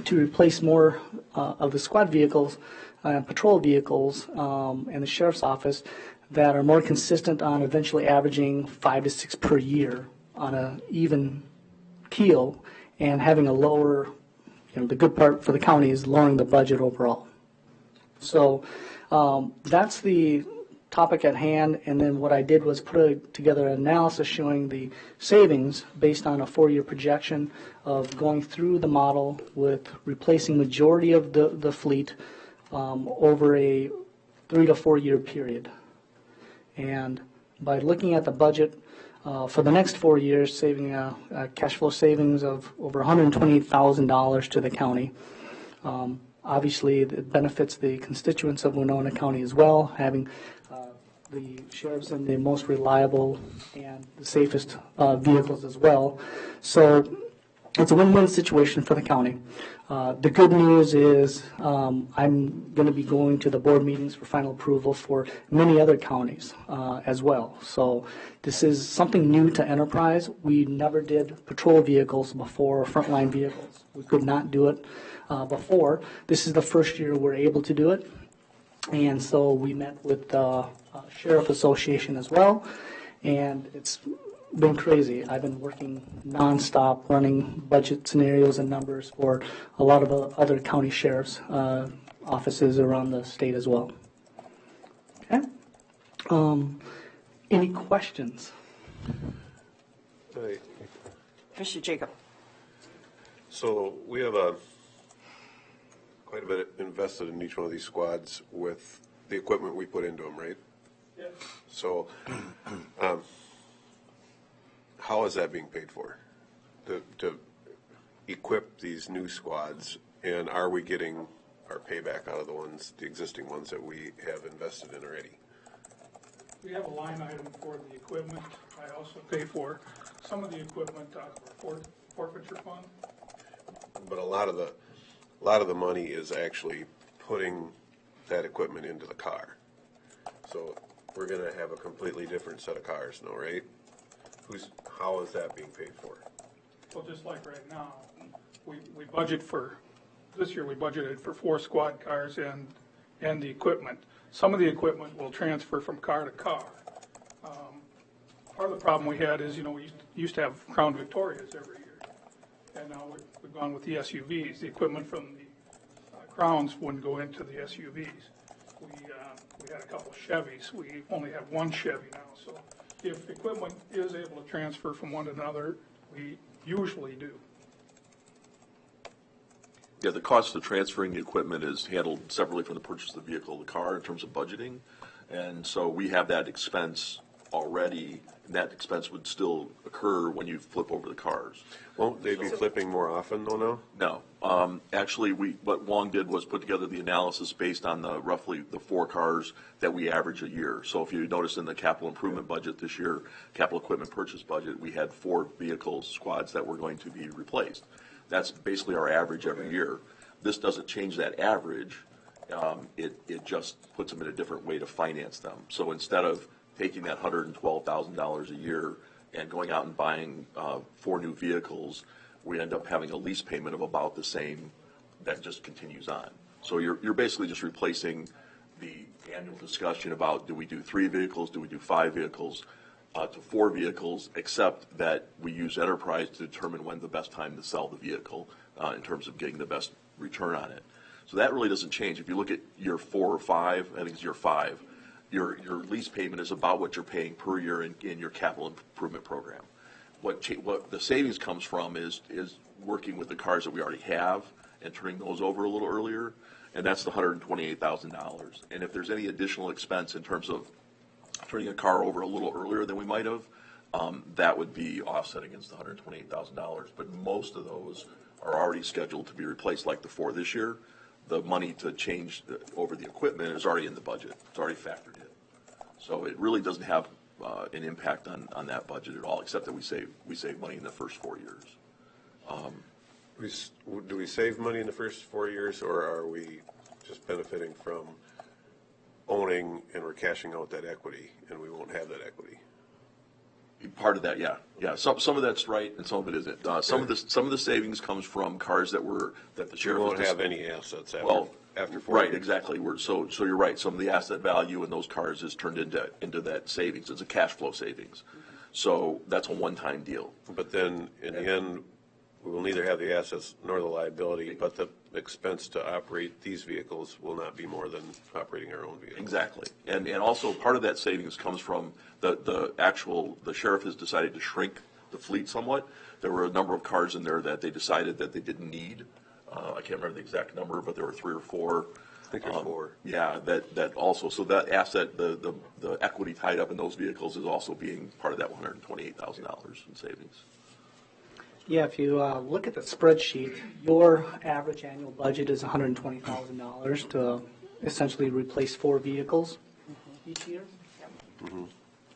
to replace more of the squad vehicles, patrol vehicles, and the sheriff's office that are more consistent on eventually averaging 5 to 6 per year on an even keel, and having a lower, the good part for the county is lowering the budget overall. So that's the topic at hand, and then what I did was put together an analysis showing the savings based on a 4-year projection of going through the model with replacing majority of the fleet over a 3 to 4 year period. And by looking at the budget for the next 4 years, saving a cash flow savings of over $128,000 to the county. Obviously, it benefits the constituents of Winona County as well, having the sheriffs in the most reliable and the safest vehicles as well. So it's a win-win situation for the county. The good news is I'm going to be going to the board meetings for final approval for many other counties as well. So this is something new to Enterprise. We never did patrol vehicles before, or frontline vehicles. We could not do it before. This is the first year we're able to do it. And so we met with the Sheriff Association as well, and it's been crazy. I've been working nonstop running budget scenarios and numbers for a lot of other county sheriffs' offices around the state as well. Okay. Any questions?
Mr. Jacob.
So we have quite a bit invested in each one of these squads with the equipment we put into them, right?
Yeah.
So how is that being paid for? To equip these new squads, and are we getting our payback out of the existing ones that we have invested in already?
We have a line item for the equipment. I also pay for some of the equipment out of our forfeiture fund.
But a lot of the money is actually putting that equipment into the car. So we're going to have a completely different set of cars now, right? How is that being paid for?
Well, just like right now, we budget for, this year we budgeted for 4 squad cars and the equipment. Some of the equipment will transfer from car to car. Part of the problem we had is, we used to have Crown Victorias every year. And now we've gone with the SUVs. The equipment from the Crowns wouldn't go into the SUVs. We had a couple Chevys. We only have 1 Chevy now. So if equipment is able to transfer from one to another, we usually do.
Yeah, the cost of transferring the equipment is handled separately from the purchase of the vehicle, the car, in terms of budgeting. And so we have that expense already, and that expense would still occur when you flip over the cars.
Won't they be flipping more often though now?
No. Actually, what Wong did was put together the analysis based on roughly the 4 cars that we average a year. So if you notice in the capital improvement budget this year, capital equipment purchase budget, we had 4 vehicles, squads that were going to be replaced. That's basically our average every year. This doesn't change that average. It just puts them in a different way to finance them. So instead of taking that $112,000 a year and going out and buying 4 new vehicles, we end up having a lease payment of about the same that just continues on. So you're basically just replacing the annual discussion about do we do 3 vehicles, do we do 5 vehicles, to 4 vehicles, except that we use enterprise to determine when the best time to sell the vehicle in terms of getting the best return on it. So that really doesn't change. If you look at year 4 or 5, I think it's year 5, your lease payment is about what you're paying per year in your capital improvement program. What the savings comes from is working with the cars that we already have and turning those over a little earlier, and that's the $128,000. And if there's any additional expense in terms of turning a car over a little earlier than we might have, that would be offset against the $128,000. But most of those are already scheduled to be replaced, like the 4 this year. The money to change over the equipment is already in the budget. It's already factored in. So it really doesn't have an impact on that budget at all, except that we save money in the first 4 years.
Do we save money in the first 4 years, or are we just benefiting from owning and we're cashing out that equity and we won't have that equity?
Part of that, yeah. Some of that's right, and some of it isn't. Some of the savings comes from cars that the sheriff
We won't have any assets after 4
right,
years.
exactly. So you're right. Some of the asset value in those cars is turned into that savings. It's a cash flow savings. So that's a one-time deal.
But then in the end, we will neither have the assets nor the liability, but the expense to operate these vehicles will not be more than operating our own vehicles.
Exactly. And also part of that savings comes from the sheriff has decided to shrink the fleet somewhat. There were a number of cars in there that they decided that they didn't need. I can't remember the exact number, but there were 3 or 4.
I think there's 4.
Yeah, that also, so that asset, the equity tied up in those vehicles is also being part of that $128,000 in savings.
Yeah, if you look at the spreadsheet, your average annual budget is $120,000 to essentially replace 4 vehicles each year.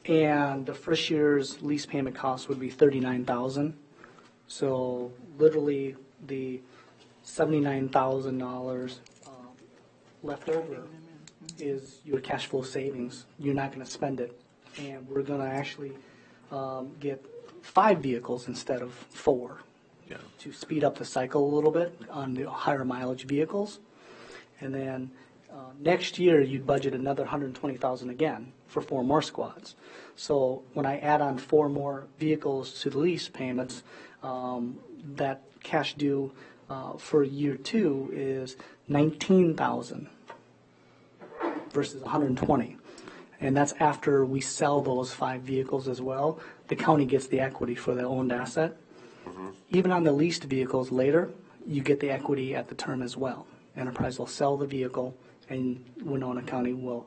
And the first year's lease payment cost would be $39,000. So literally the $79,000 left over is your cash flow savings. You're not going to spend it. And we're going to actually get 5 vehicles instead of 4 to speed up the cycle a little bit on the higher mileage vehicles. And then next year you'd budget another $120,000 again for 4 more squads. So when I add on 4 more vehicles to the lease payments, that cash due for year 2 is $19,000 versus $120,000. And that's after we sell those 5 vehicles as well. The county gets the equity for the owned asset. Even on the leased vehicles later, you get the equity at the term as well. Enterprise will sell the vehicle, and Winona County will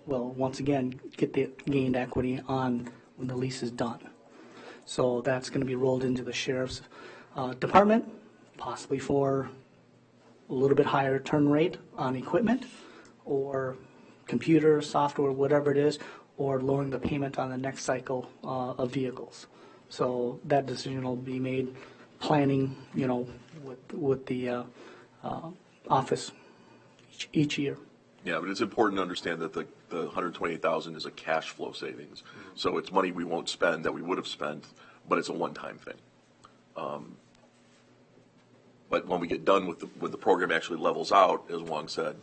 once again get the gained equity on when the lease is done. So that's going to be rolled into the sheriff's department, possibly for a little bit higher turn rate on equipment, or computer, software, whatever it is, or lowering the payment on the next cycle of vehicles. So that decision will be made planning, with the office each year.
Yeah, but it's important to understand that the $128,000 is a cash flow savings. So it's money we won't spend that we would have spent, but it's a one-time thing. But when we get done when the program actually levels out, as Wong said,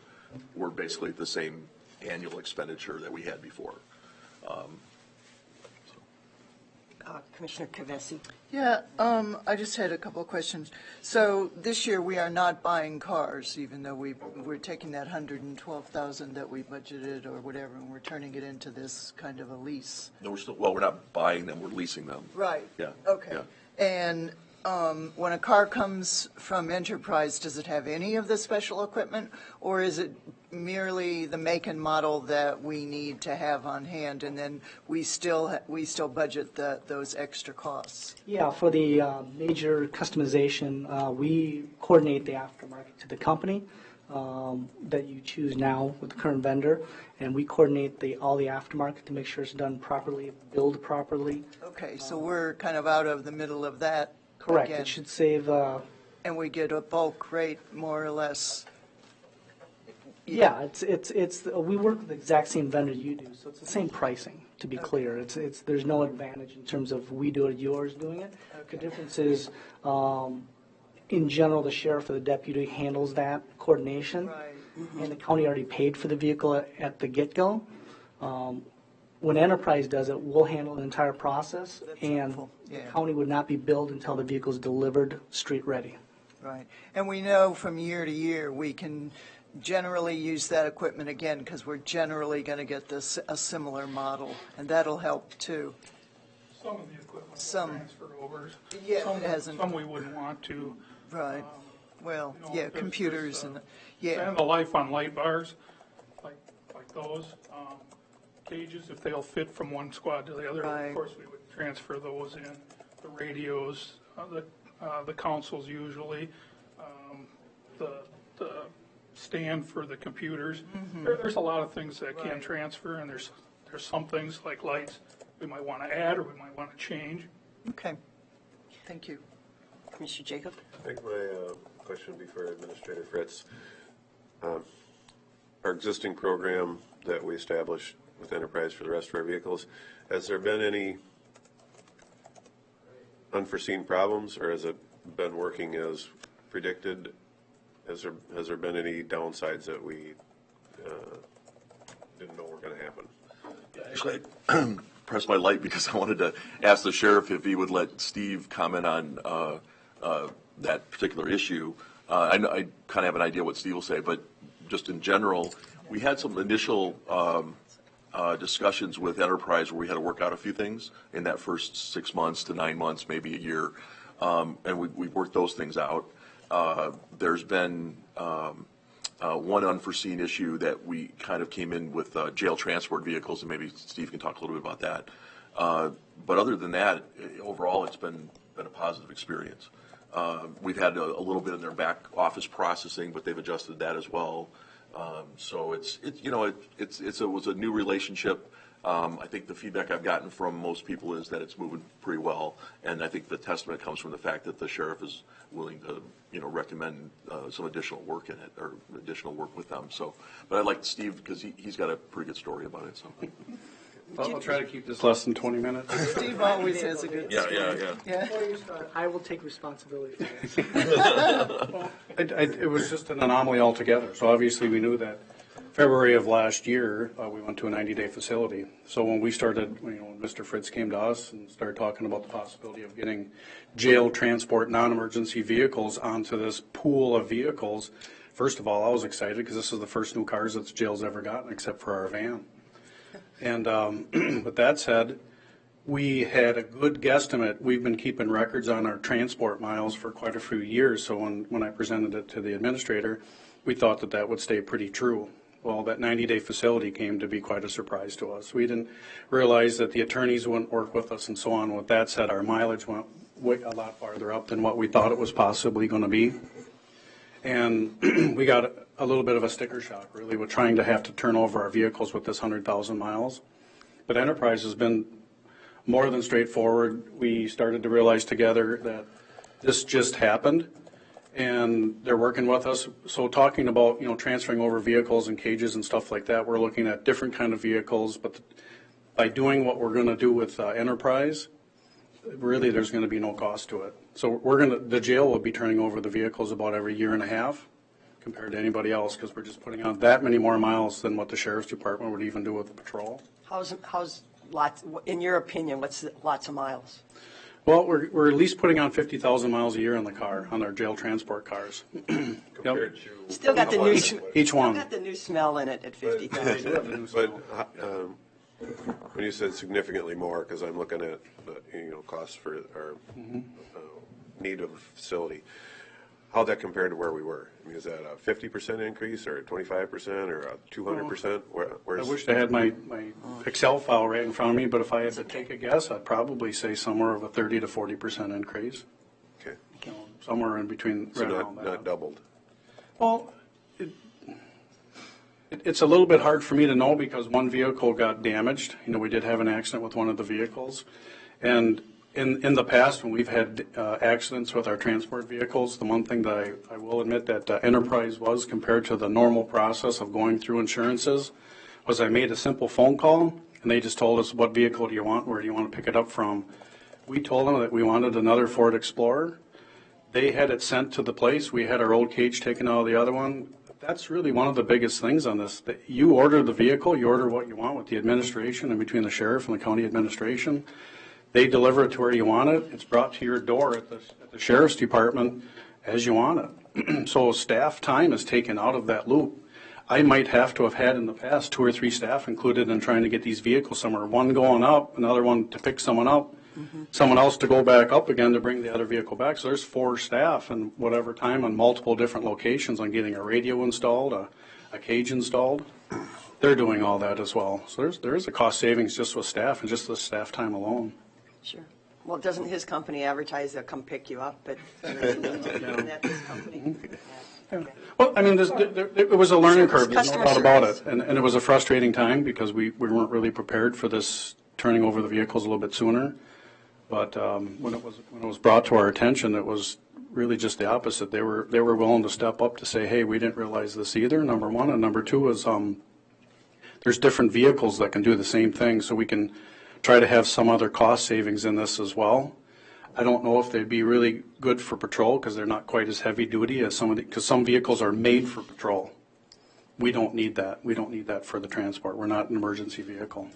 we're basically at the same annual expenditure that we had before.
Commissioner Kavesi.
Yeah, I just had a couple of questions. So this year, we are not buying cars, even though we're taking that $112,000 that we budgeted or whatever, and we're turning it into this kind of a lease.
No, we're not buying them, we're leasing them.
Right.
Yeah.
Okay.
Yeah.
And when a car comes from Enterprise, does it have any of the special equipment, or is it merely the make and model that we need to have on hand, and then we still budget those extra costs?
Yeah, for the major customization, we coordinate the aftermarket to the company that you choose now with the current vendor, and we coordinate all the aftermarket to make sure it's done properly, billed properly.
Okay, so we're kind of out of the middle of that.
Correct.
again.
It should save.
And we get a bulk rate, more or less.
Yeah, we work with the exact same vendor you do, so it's the same pricing, to be clear. There's no advantage in terms of we do it, yours doing it. The difference is, in general, the sheriff or the deputy handles that coordination.
Right.
And the county already paid for the vehicle at the get-go. When Enterprise does it, we'll handle the entire process,
That's
and
helpful.
the
Yeah.
county would not be billed until the vehicle's delivered, street-ready.
Right. And we know from year to year, we can generally use that equipment again because we're generally going to get a similar model, and that'll help too.
Some of the equipment
Some.
transfer over.
Yeah,
Some-
it hasn't.
Some we wouldn't want to.
Right. Well,
You know,
yeah,
there's-
computers
there's,
and, yeah.
And the life on light bars, like those, cages, if they'll fit from one squad to the other,
Right.
of course, we would transfer those in. The radios, the consoles usually, the stand for the computers. There's a lot of things that can
Right.
transfer, and there's some things like lights we might want to add or we might want to change.
Okay. Thank you.
Commissioner Jacob?
I think my question would be for Administrator Fritz. Our existing program that we established with Enterprise for the rest of our vehicles, has there been any unforeseen problems, or has it been working as predicted? Has there been any downsides that we didn't know were going to happen?
Actually, I pressed my light because I wanted to ask the sheriff if he would let Steve comment on that particular issue. I kind of have an idea what Steve will say, but just in general, we had some initial discussions with Enterprise where we had to work out a few things in that first 6 months to 9 months, maybe a year, and we worked those things out. There's been one unforeseen issue that we kind of came in with jail transport vehicles, and maybe Steve can talk a little bit about that. But other than that, overall, it's been a positive experience. We've had a little bit in their back office processing, but they've adjusted that as well. So it was a new relationship. I think the feedback I've gotten from most people is that it's moving pretty well, and I think the testament comes from the fact that the sheriff is willing to, recommend some additional work in it or additional work with them. So, but I'd like Steve because he's got a pretty good story about it. So.
I'll try to keep this less than 20 minutes.
Steve always has a good. Yeah.
Before you start, I will take responsibility for this.
It was just an anomaly altogether. So obviously we knew that February of last year, we went to a 90-day facility. So when we started, when Mr. Fritz came to us and started talking about the possibility of getting jail transport non-emergency vehicles onto this pool of vehicles, first of all, I was excited because this is the first new cars that the jail's ever gotten except for our van. And with that said, we had a good guesstimate. We've been keeping records on our transport miles for quite a few years. So when I presented it to the administrator, we thought that would stay pretty true. Well, that 90-day facility came to be quite a surprise to us. We didn't realize that the attorneys wouldn't work with us and so on. With that said, our mileage went a lot farther up than what we thought it was possibly going to be. And we got a little bit of a sticker shock, really, with trying to have to turn over our vehicles with this 100,000 miles. But Enterprise has been more than straightforward. We started to realize together that this just happened, and they're working with us. So talking about, transferring over vehicles and cages and stuff like that, we're looking at different kind of vehicles. But by doing what we're going to do with Enterprise, really there's going to be no cost to it. So the jail will be turning over the vehicles about every year and a half compared to anybody else, because we're just putting on that many more miles than what the sheriff's department would even do with the patrol.
How's lots, in your opinion, what's lots of miles?
Well, we're at least putting on 50,000 miles a year on the car, on our jail transport cars.
Compared to
Still got the new,
Each one.
still got the new smell in it at 50,000.
But when you said significantly more, because I'm looking at the costs for our need of a facility, how'd that compare to where we were? I mean, is that a 50% increase or a 25% or a 200%?
I
Where's,
wish I had my Excel file right in front of me, but if I had to take a guess, I'd probably say somewhere of a 30 to 40% increase.
okay,
Somewhere in between.
so
right around that.
not doubled.
Well, it's a little bit hard for me to know because one vehicle got damaged. You know, we did have an accident with one of the vehicles. And in the past, when we've had accidents with our transport vehicles, the one thing that I will admit that Enterprise was compared to the normal process of going through insurances was I made a simple phone call and they just told us, what vehicle do you want? Where do you want to pick it up from? We told them that we wanted another Ford Explorer. They had it sent to the place. We had our old cage taken out of the other one. That's really one of the biggest things on this. That you order the vehicle, you order what you want with the administration and between the sheriff and the county administration. They deliver it to where you want it. It's brought to your door at the sheriff's department as you want it. So staff time is taken out of that loop. I might have to have had in the past 2 or 3 staff included in trying to get these vehicles somewhere. One going up, another one to pick someone up, someone else to go back up again to bring the other vehicle back. So there's 4 staff and whatever time on multiple different locations on getting a radio installed, a cage installed. They're doing all that as well. So there is a cost savings just with staff and just the staff time alone.
Sure. Well, doesn't his company advertise they'll come pick you up? But isn't that his company? Yeah. Okay.
Well, I mean, it was a learning curve, there's no
Customer
doubt about
service.
it. And it was a frustrating time because we weren't really prepared for this turning over the vehicles a little bit sooner. But when it was brought to our attention, it was really just the opposite. They were willing to step up to say, hey, we didn't realize this either, number one. And number two is there's different vehicles that can do the same thing, so we can try to have some other cost savings in this as well. I don't know if they'd be really good for patrol because they're not quite as heavy duty as because some vehicles are made for patrol. We don't need that. We don't need that for the transport. We're not an emergency vehicle.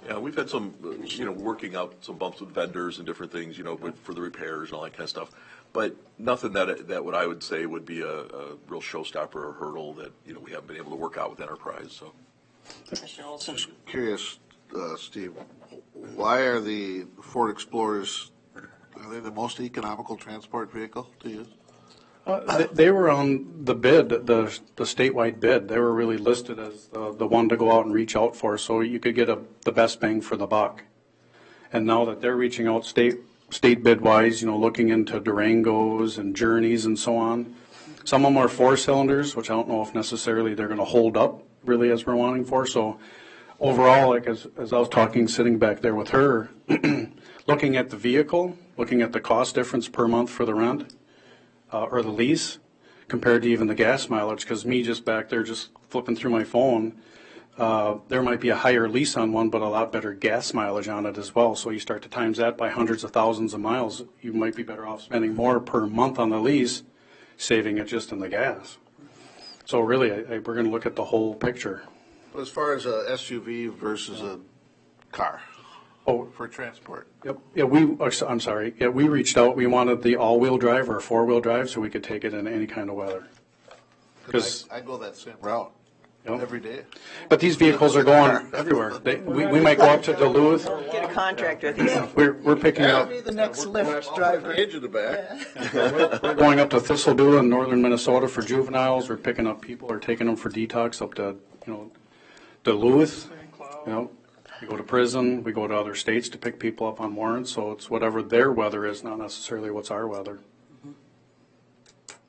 Yeah, we've had some, working out some bumps with vendors and different things, for the repairs and all that kind of stuff. But nothing that what I would say would be a real showstopper or hurdle that, we haven't been able to work out with Enterprise, so.
Commissioner Olson.
Just curious, Steve, why are the Ford Explorers, are they the most economical transport vehicle to use?
They were on the bid, the statewide bid. They were really listed as the one to go out and reach out for, so you could get the best bang for the buck. And now that they're reaching out state bid wise, looking into Durangos and Journeys and so on. Some of them are 4 cylinders, which I don't know if necessarily they're going to hold up really as we're wanting for. So overall, like as I was talking, sitting back there with her, looking at the vehicle, looking at the cost difference per month for the rent or the lease compared to even the gas mileage, because me just back there just flipping through my phone, there might be a higher lease on one, but a lot better gas mileage on it as well. So you start to times that by hundreds of thousands of miles, you might be better off spending more per month on the lease, saving it just in the gas. So really, we're going to look at the whole picture.
But as far as a SUV versus a car for transport.
Yep. Yeah, I'm sorry. Yeah, we reached out. We wanted the all-wheel drive or 4-wheel drive so we could take it in any kind of weather.
Because I go that same route every day.
But these vehicles are going everywhere. We might go up to Duluth.
Get a contract with you.
We're picking up.
Be the next Lyft driver.
Age in the back.
We're going up to Thistledown in northern Minnesota for juveniles. We're picking up people or taking them for detox up to Duluth. We go to prison. We go to other states to pick people up on warrants. So it's whatever their weather is, not necessarily what's our weather.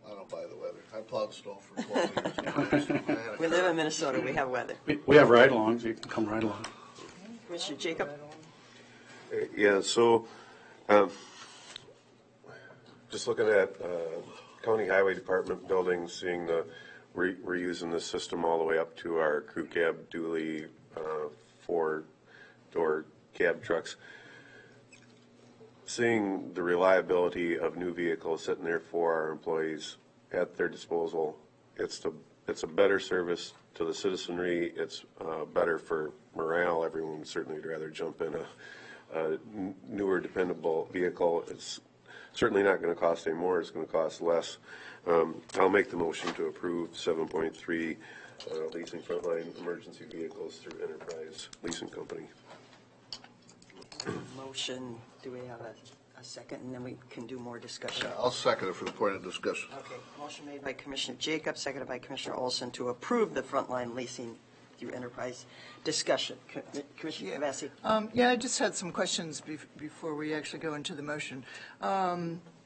I don't buy the weather. I plowed snow for 12 years.
We live in Minnesota. We have weather.
We have ride-alongs. You can come ride along.
Commissioner Jacob.
Yeah, so just looking at county highway department buildings, seeing we're using this system all the way up to our crew cab dually 4-door cab trucks. Seeing the reliability of new vehicles sitting there for our employees at their disposal, it's a better service to the citizenry. It's better for morale. Everyone would certainly rather jump in a newer, dependable vehicle. It's certainly not going to cost any more. It's going to cost less. I'll make the motion to approve 7.3 leasing frontline emergency vehicles through Enterprise Leasing Company.
Motion. Do we have a second, and then we can do more discussion.
I'll second it for the point of discussion.
Okay, motion made by Commissioner Jacob, seconded by Commissioner Olson to approve the frontline leasing through enterprise discussion. Commissioner Kavasi.
Yeah, I just had some questions before we actually go into the motion.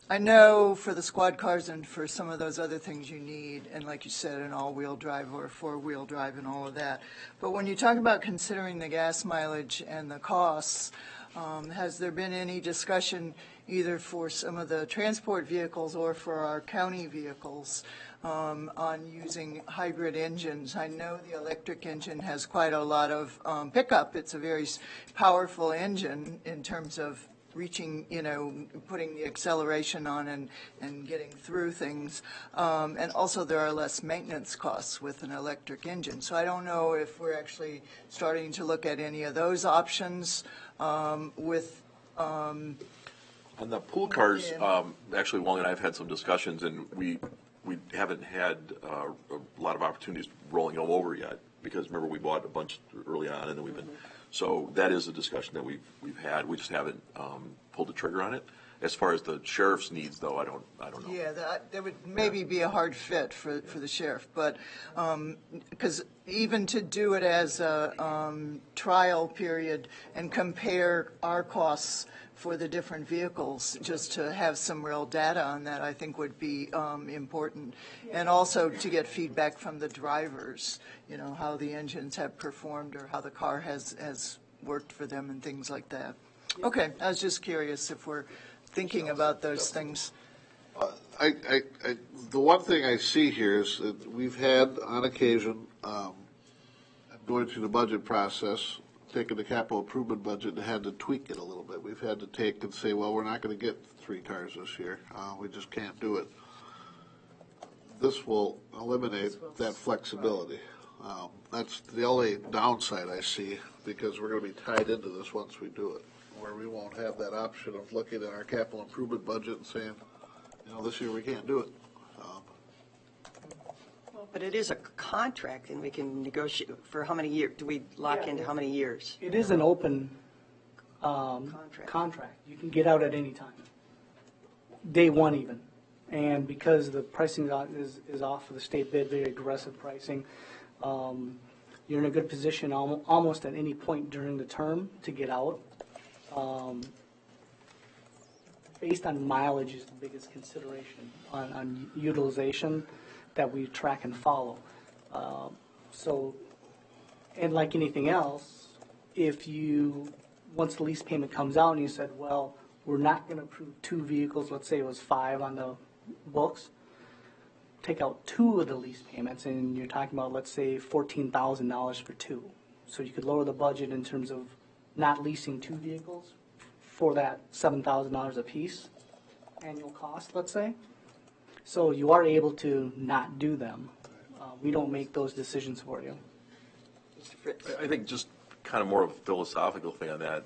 I know for the squad cars and for some of those other things you need, and like you said, an all-wheel drive or a four-wheel drive and all of that. But when you talk about considering the gas mileage and the costs, has there been any discussion either for some of the transport vehicles or for our county vehicles on using hybrid engines? I know the electric engine has quite a lot of pickup. It's a very powerful engine in terms of reaching, putting the acceleration on and getting through things. And also there are less maintenance costs with an electric engine. So I don't know if we're actually starting to look at any of those options with.
On the pool cars, actually, Wong and I have had some discussions, and we haven't had a lot of opportunities rolling them over yet, because remember, we bought a bunch early on, and then we've been, so that is a discussion that we've had. We just haven't pulled the trigger on it. As far as the sheriff's needs, though, I don't know.
Yeah, that would maybe be a hard fit for the sheriff, but, because even to do it as a trial period and compare our costs for the different vehicles, just to have some real data on that, I think would be important. And also to get feedback from the drivers, how the engines have performed or how the car has worked for them and things like that. Okay, I was just curious if we're thinking about those things.
The one thing I see here is that we've had, on occasion, going through the budget process, taken the capital improvement budget and had to tweak it a little bit. We've had to take and say, well, we're not going to get 3 cars this year. We just can't do it. This will eliminate that flexibility. That's the only downside I see, because we're going to be tied into this once we do it, where we won't have that option of looking at our capital improvement budget and saying, this year we can't do it.
But it is a contract, and we can negotiate for how many years? Do we lock into how many years?
It is an open contract. You can get out at any time, day one even. And because the pricing is off of the state bid, very aggressive pricing, you're in a good position almost at any point during the term to get out. Based on mileage is the biggest consideration on utilization that we track and follow. And like anything else, if once the lease payment comes out and you said, well, we're not going to approve 2 vehicles, let's say it was 5 on the books, take out 2 of the lease payments, and you're talking about, let's say, $14,000 for 2. So you could lower the budget in terms of not leasing 2 vehicles for that $7,000 a piece annual cost, let's say. So you are able to not do them. We don't make those decisions for you.
Mr. Fritz.
I think just kind of more of a philosophical thing on that.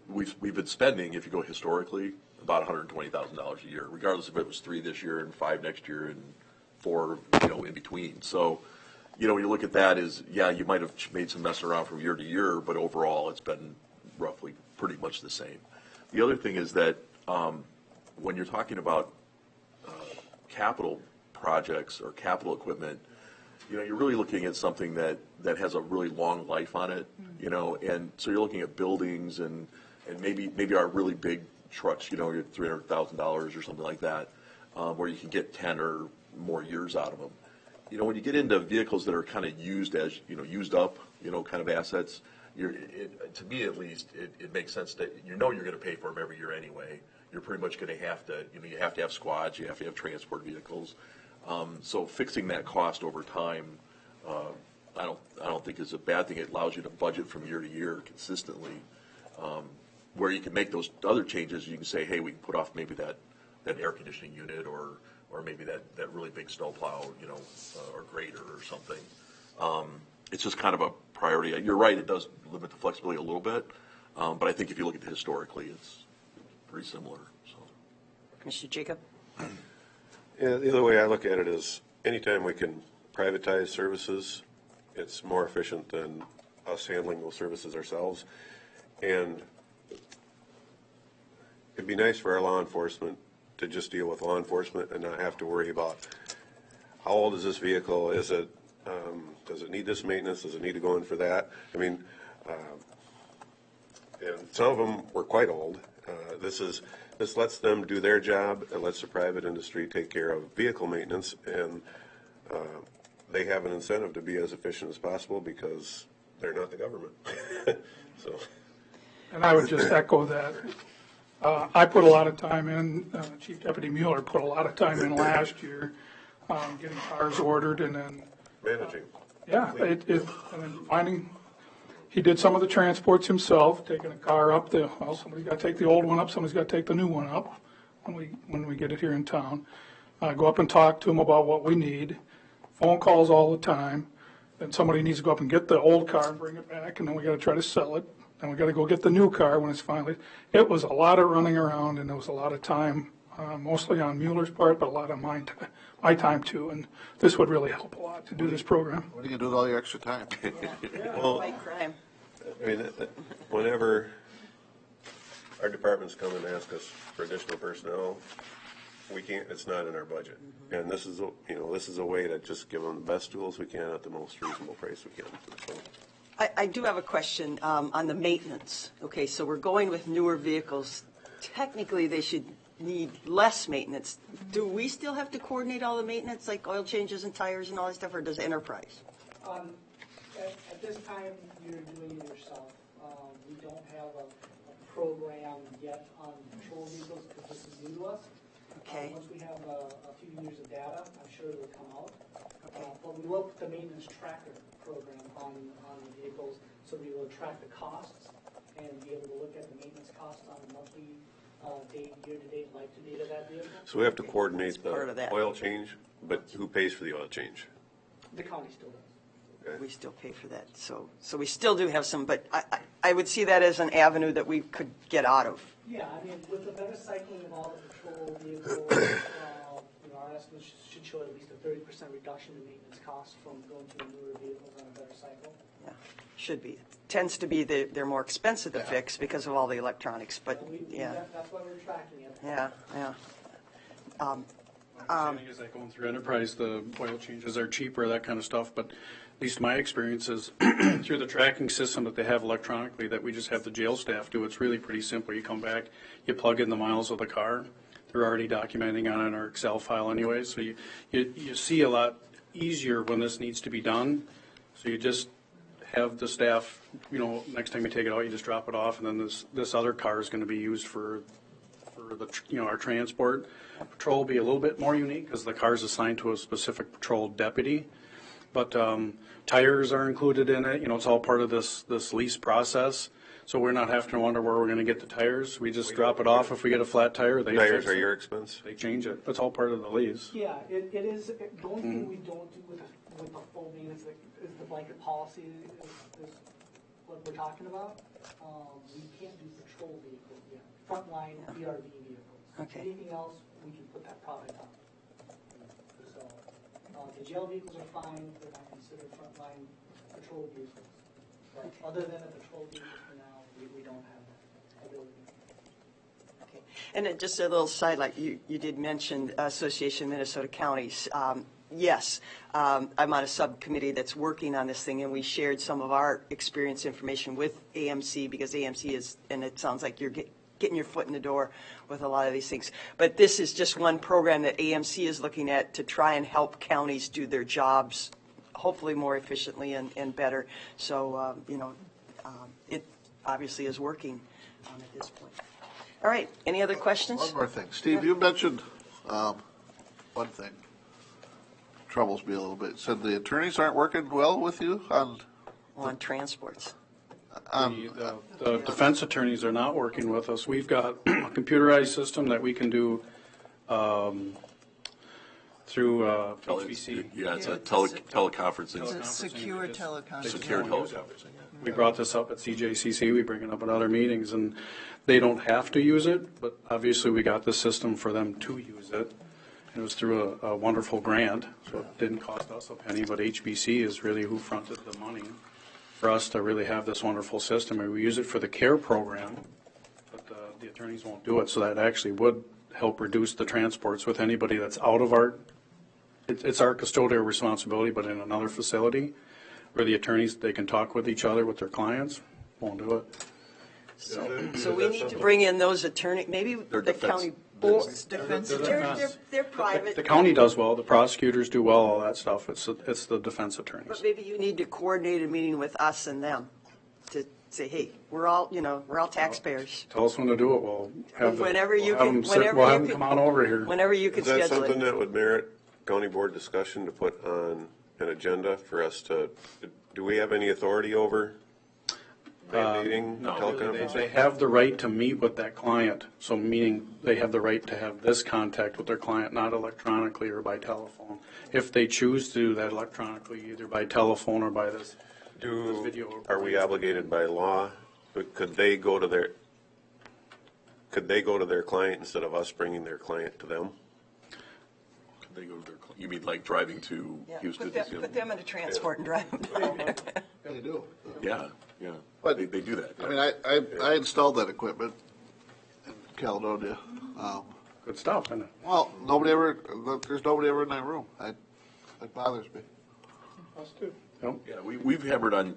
We've been spending, if you go historically, about $120,000 a year, regardless if it was 3 this year and 5 next year and 4, in between. So, you look at that as, yeah, you might have made some mess around from year to year, but overall it's been roughly pretty much the same. The other thing is that when you're talking about capital projects or capital equipment, you're really looking at something that has a really long life on it, and so you're looking at buildings and maybe our really big trucks, your $300,000 or something like that, where you can get 10 or more years out of them. When you get into vehicles that are kind of used as, used up, kind of assets, to me at least, it makes sense that you're going to pay for them every year anyway. You're pretty much going to have to, you have to have squads, you have to have transport vehicles. So fixing that cost over time, I don't think is a bad thing. It allows you to budget from year to year consistently, where you can make those other changes. You can say, hey, we can put off maybe that air conditioning unit or maybe that really big snowplow, or grader or something. It's just kind of a priority. You're right, it does limit the flexibility a little bit, but I think if you look at it historically, it's pretty similar. So.
Commissioner Jacob?
Yeah, the other way I look at it is anytime we can privatize services, it's more efficient than us handling those services ourselves. And it'd be nice for our law enforcement to just deal with law enforcement and not have to worry about how old is this vehicle? Is it, does it need this maintenance? Does it need to go in for that? I mean, and some of them were quite old. This lets them do their job and lets the private industry take care of vehicle maintenance, and they have an incentive to be as efficient as possible because they're not the government. So.
And I would just echo that. I put a lot of time in, Chief Deputy Mueller put a lot of time in last year, getting cars ordered and then.
Managing.
Yeah, and then finding, he did some of the transports himself, taking a car up somebody's got to take the old one up, somebody's got to take the new one up when we get it here in town. Go up and talk to him about what we need, phone calls all the time. Then somebody needs to go up and get the old car and bring it back, and then we got to try to sell it. Then we got to go get the new car when it's finally, it was a lot of running around and there was a lot of time, mostly on Mueller's part, but a lot of my time too. And this would really help a lot to do this program.
What are you going to do with all your extra time?
Well,
Fight crime.
I mean, whenever our departments come and ask us for additional personnel, we can't, it's not in our budget. And this is, this is a way to just give them the best tools we can at the most reasonable price we can. So.
I do have a question on the maintenance. Okay, so we're going with newer vehicles. Technically, they should need less maintenance. Do we still have to coordinate all the maintenance, like oil changes and tires and all that stuff, or does Enterprise?
At this time, you're doing it yourself. We don't have a program yet on patrol vehicles because this is new to us.
Okay.
Once we have a few years of data, I'm sure it'll come out. But we will put the maintenance tracker program on the vehicles so we will track the costs and be able to look at the maintenance costs on a monthly, year-to-date, life-to-date of that vehicle.
So we have to coordinate
part of
the
that.
oil change, but who pays for the oil change?
The county still does.
Okay.
We still pay for that. So we still do have some, but I would see that as an avenue that we could get out of.
Yeah, I mean, with the better cycling of all the patrol vehicles, our estimates should show at least a 30% reduction in maintenance costs from going to the newer vehicles on a better cycle.
Yeah, should be. Tends to be they're more expensive to fix because of all the electronics, but yeah.
That's why we're tracking it.
Yeah.
My understanding is that going through Enterprise, the oil changes are cheaper, that kind of stuff, but at least my experience is through the tracking system that they have electronically that we just have the jail staff do, it's really pretty simple. You come back, you plug in the miles of the car. They're already documenting on our Excel file anyway, so you see a lot easier when this needs to be done. So you just have the staff, next time you take it out, you just drop it off, and then this other car is going to be used for the, our transport. Patrol will be a little bit more unique because the car is assigned to a specific patrol deputy. But tires are included in it. It's all part of this lease process. So we're not having to wonder where we're going to get the tires. We just drop it off. If we get a flat tire, they
Tires
fix
are
it.
your expense?
They change it. That's all part of the lease.
Yeah, it is. The only thing we don't do with the full maintenance is the blanket policy is what we're talking about. We can't do patrol vehicles yet. Frontline PRV vehicles.
Okay.
Anything else, we can put that product on. So the jail vehicles are fine. They're not considered frontline patrol vehicles. But other than a patrol vehicle for now, we don't have that ability.
Okay. And then just a little sidelight, you did mention Association of Minnesota Counties. Yes, I'm on a subcommittee that's working on this thing, and we shared some of our experience information with AMC because AMC is, and it sounds like you're getting your foot in the door with a lot of these things. But this is just one program that AMC is looking at to try and help counties do their jobs hopefully more efficiently and better. So, it obviously is working at this point. All right, any other questions?
One more thing. Steve, you mentioned one thing. Troubles me a little bit. Said the attorneys aren't working well with you
On transports.
The defense attorneys are not working with us. We've got a computerized system that we can do through HBC.
Yeah, it's a teleconferencing.
It's a secure teleconferencing.
Secure teleconferencing, yeah.
We brought this up at CJCC, we bring it up at other meetings, and they don't have to use it, but obviously we got the system for them to use it. It was through a wonderful grant, so it didn't cost us a penny, but HBC is really who fronted the money for us to really have this wonderful system. And we use it for the CARE program, but the attorneys won't do it, so that actually would help reduce the transports with anybody that's out of our, it's our custodial responsibility, but in another facility where the attorneys, they can talk with each other with their clients, won't do it.
So we need to bring in those attorney, maybe
They're
the
defense-
county board.
Defense
They're private.
The county does well, the prosecutors do well, all that stuff. It's the defense attorneys.
But maybe you need to coordinate a meeting with us and them to say, hey, we're all taxpayers.
Tell us when to do it, we'll have them,
Whenever you
we'll have
can-
them sit-
whenever
we'll
you
have them
can-
come on over here.
Whenever you can
Is that
schedule
something
it.
that would merit county board discussion to put on an agenda for us to, do we have any authority over mandating
no.
teleconferencing?
They have the right to meet with that client, so meaning they have the right to have this contact with their client, not electronically or by telephone. If they choose to do that electronically, either by telephone or by this video.
Are we obligated by law? Could they go to their client instead of us bringing their client to them?
Could they go to their, you mean like driving to
Yeah,
Houston?
put them in a transport and drive them down.
They do.
Yeah, yeah.
But-
They do that.
I mean, I installed that equipment in Caledonia.
Good stuff, isn't it?
Well, there's nobody ever in that room. It bothers me.
Us too.
Yep.
Yeah, we've hammered on,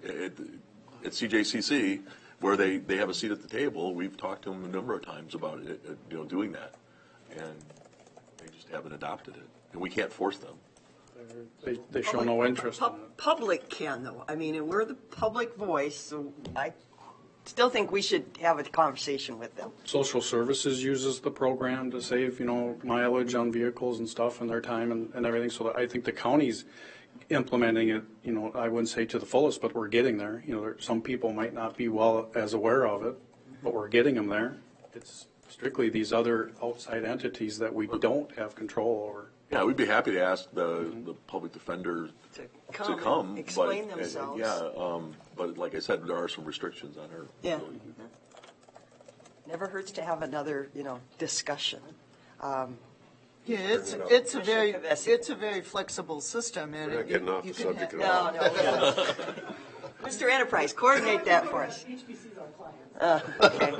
at CJCC, where they have a seat at the table. We've talked to them a number of times about it, doing that. And they just haven't adopted it. And we can't force them.
They show no interest in it.
Public can though. I mean, and we're the public voice, so I still think we should have a conversation with them.
Social Services uses the program to save, mileage on vehicles and stuff and their time and everything. So I think the county's implementing it, I wouldn't say to the fullest, but we're getting there. Some people might not be well as aware of it, but we're getting them there. It's strictly these other outside entities that we don't have control over.
Yeah, we'd be happy to ask the public defender
To
to come.
and explain
but,
themselves.
But like I said, there are some restrictions on her.
Yeah.
ability.
Never hurts to have another, discussion.
Yeah, it's a
Commissioner Kavesi.
it's a very flexible system, and
We're not getting off
you
the
can
subject at
ha-
all.
No. Mr. Enterprise, coordinate that for us. Okay.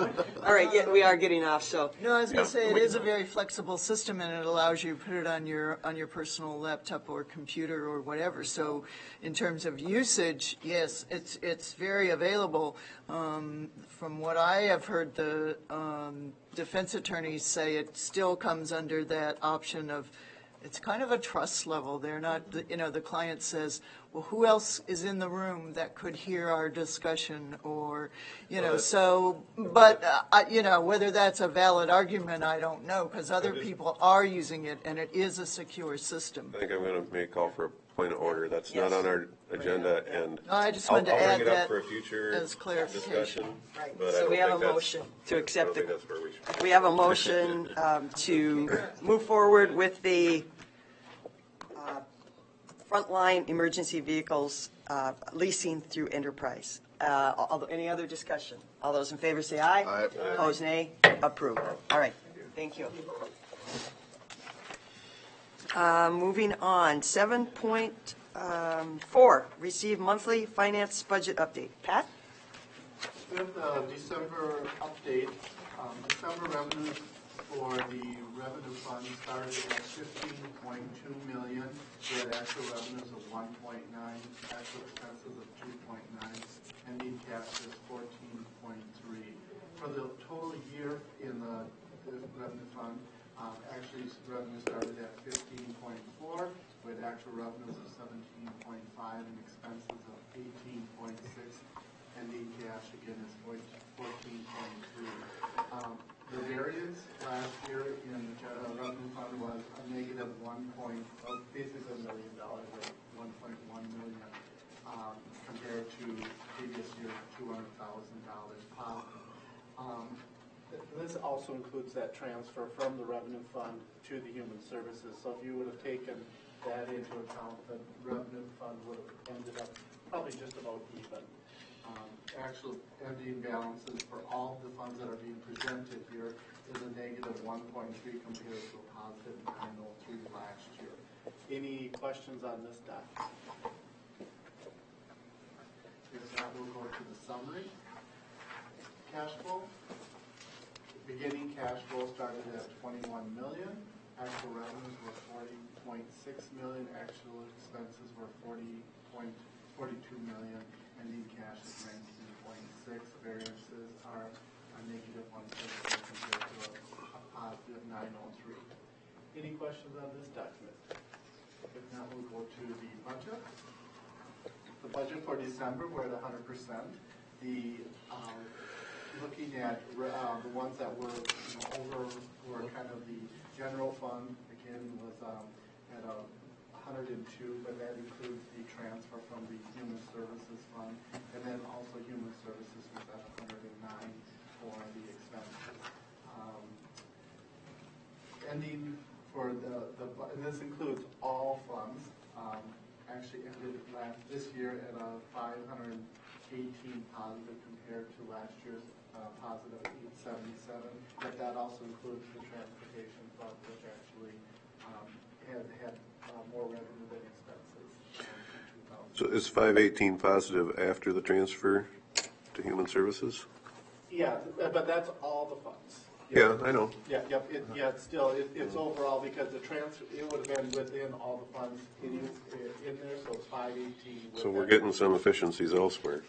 All right, yeah, we are getting off, so.
No, I was going
Yeah.
to say, it is a very flexible system, and it allows you to put it on your personal laptop or computer or whatever. So in terms of usage, yes, it's very available. From what I have heard, the defense attorneys say it still comes under that option of, it's kind of a trust level. They're not, the client says, well, who else is in the room that could hear our discussion, or, but whether that's a valid argument, I don't know, because other people are using it, and it is a secure system.
I think I'm going to make a call for a point of order. That's
Yes.
not on our agenda, and
No, I just
I'll
wanted to
bring
add
it up
that
for a future
as clarification.
discussion.
Right,
but I
so
don't
we have
think
a
that's-
motion to
I
accept
don't think
the,
that's where we should.
we have a motion to move forward with the frontline emergency vehicles leasing through Enterprise. Any other discussion? All those in favor say aye.
Aye.
Opposed, nay. Approved. All right, thank you. Moving on, 7.4, receive monthly finance budget update. Pat?
With the December update, December revenues for the revenue fund started at 15.2 million. We had actual revenues of 1.9, actual expenses of 2.9, ending cash is 14.3. For the total year in the revenue fund, actually revenue started at 15.4, with actual revenues of 17.5 and expenses of 18.6. Ending cash again is 14.3. The variance last year in the general revenue fund was a negative basically $1 million, or $1.1 million, compared to previous year $200,000 positive. This also includes that transfer from the revenue fund to the human services. So if you would have taken that into account, the revenue fund would have ended up probably just about even. Actual ending balances for all the funds that are being presented here is a negative 1.3 compared to a positive 903 last year. Any questions on this doc? If not, we'll go to the summary. Cash flow. beginning cash flow started at 21 million. Actual revenues were 40.6 million. Actual expenses were 40.42 million. Ending cash is 19.6. Variances are a negative 1.6 compared to a positive 903. Any questions on this document? If not, we'll go to the budget. The budget for December, we're at 100%. The looking at the ones that were over were kind of the general fund. Again, was at 102, but that includes the transfer from the human services fund, and then also human services was at 109 for the expenses. Ending for and this includes all funds. Actually ended this year at a 518 positive compared to last year's positive 877. But that also includes the transportation fund, which actually had more revenue than expenses.
So is 518 positive after the transfer to human services?
Yeah, but that's all the funds.
Yeah, I know.
Yeah, it's still, it's overall because the transfer, it would have been within all the funds in there, so it's 518.
So we're getting some efficiencies elsewhere.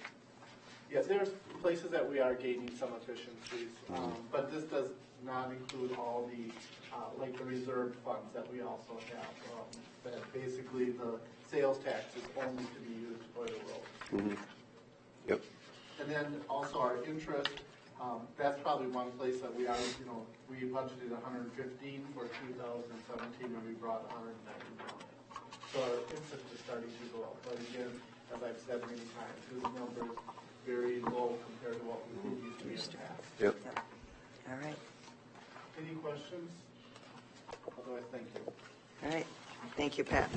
Yeah, there's places that we are gaining some efficiencies, but this does not include all the, like the reserved funds that we also have. That basically the sales tax is only to be used for the road.
Mm-hmm. Yep.
And then also our interest. That's probably one place that we are, we budgeted 115 for 2017 and we brought 190 million. So our interest is starting to go up. But again, as I've said many times, this number is very low compared to what we used to have.
Yep.
All right.
Any questions? Otherwise, thank you.
All right. Thank you, Pat.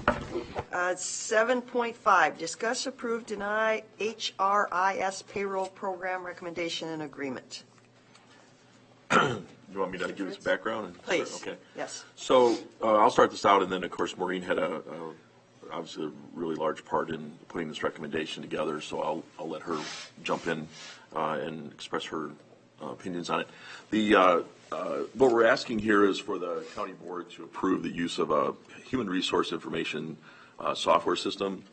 7.5, discuss, approve, deny HRIS payroll program recommendation and agreement.
You want me to give you some background?
Please.
Okay.
Yes.
So I'll start this out, and then, of course, Maureen had obviously a really large part in putting this recommendation together, so I'll let her jump in and express her opinions on it. What we're asking here is for the county board to approve the use of a human resource information software system.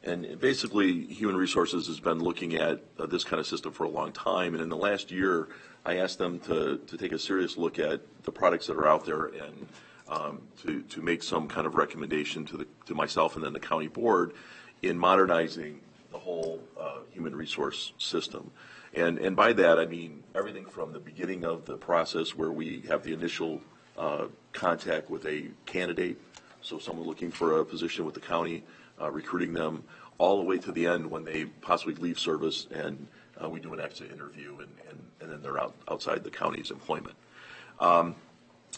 And basically, Human Resources has been looking at this kind of system for a long time. And in the last year, I asked them to take a serious look at the products that are out there and to make some kind of recommendation to myself and then the county board in modernizing the whole human resource system. And by that, I mean everything from the beginning of the process where we have the initial contact with a candidate, so someone looking for a position with the county, recruiting them, all the way to the end when they possibly leave service and we do an exit interview and then they're outside the county's employment. And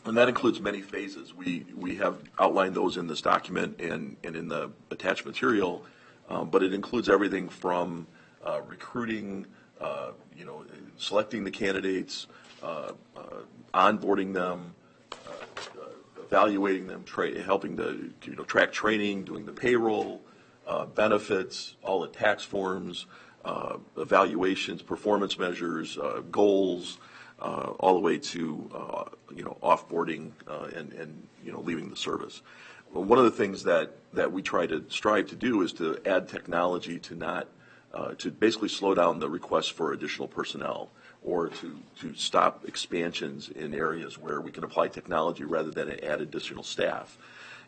that includes many phases. We have outlined those in this document and in the attached material, but it includes everything from recruiting, selecting the candidates, onboarding them, evaluating them, helping to track training, doing the payroll, benefits, all the tax forms, evaluations, performance measures, goals, all the way to offboarding and leaving the service. Well, one of the things that we try to strive to do is to add technology to not to basically slow down the request for additional personnel or to stop expansions in areas where we can apply technology rather than add additional staff.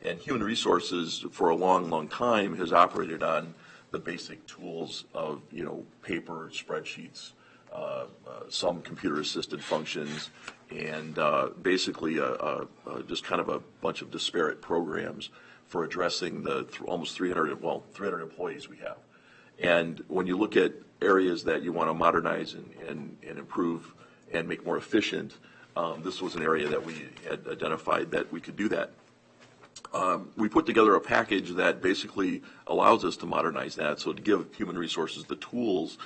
And Human Resources, for a long, long time, has operated on the basic tools of, paper, spreadsheets, some computer-assisted functions, and basically just kind of a bunch of disparate programs for addressing the almost 300 employees we have. And when you look at areas that you want to modernize and improve and make more efficient, this was an area that we had identified that we could do that. We put together a package that basically allows us to modernize that, so to give Human Resources the tools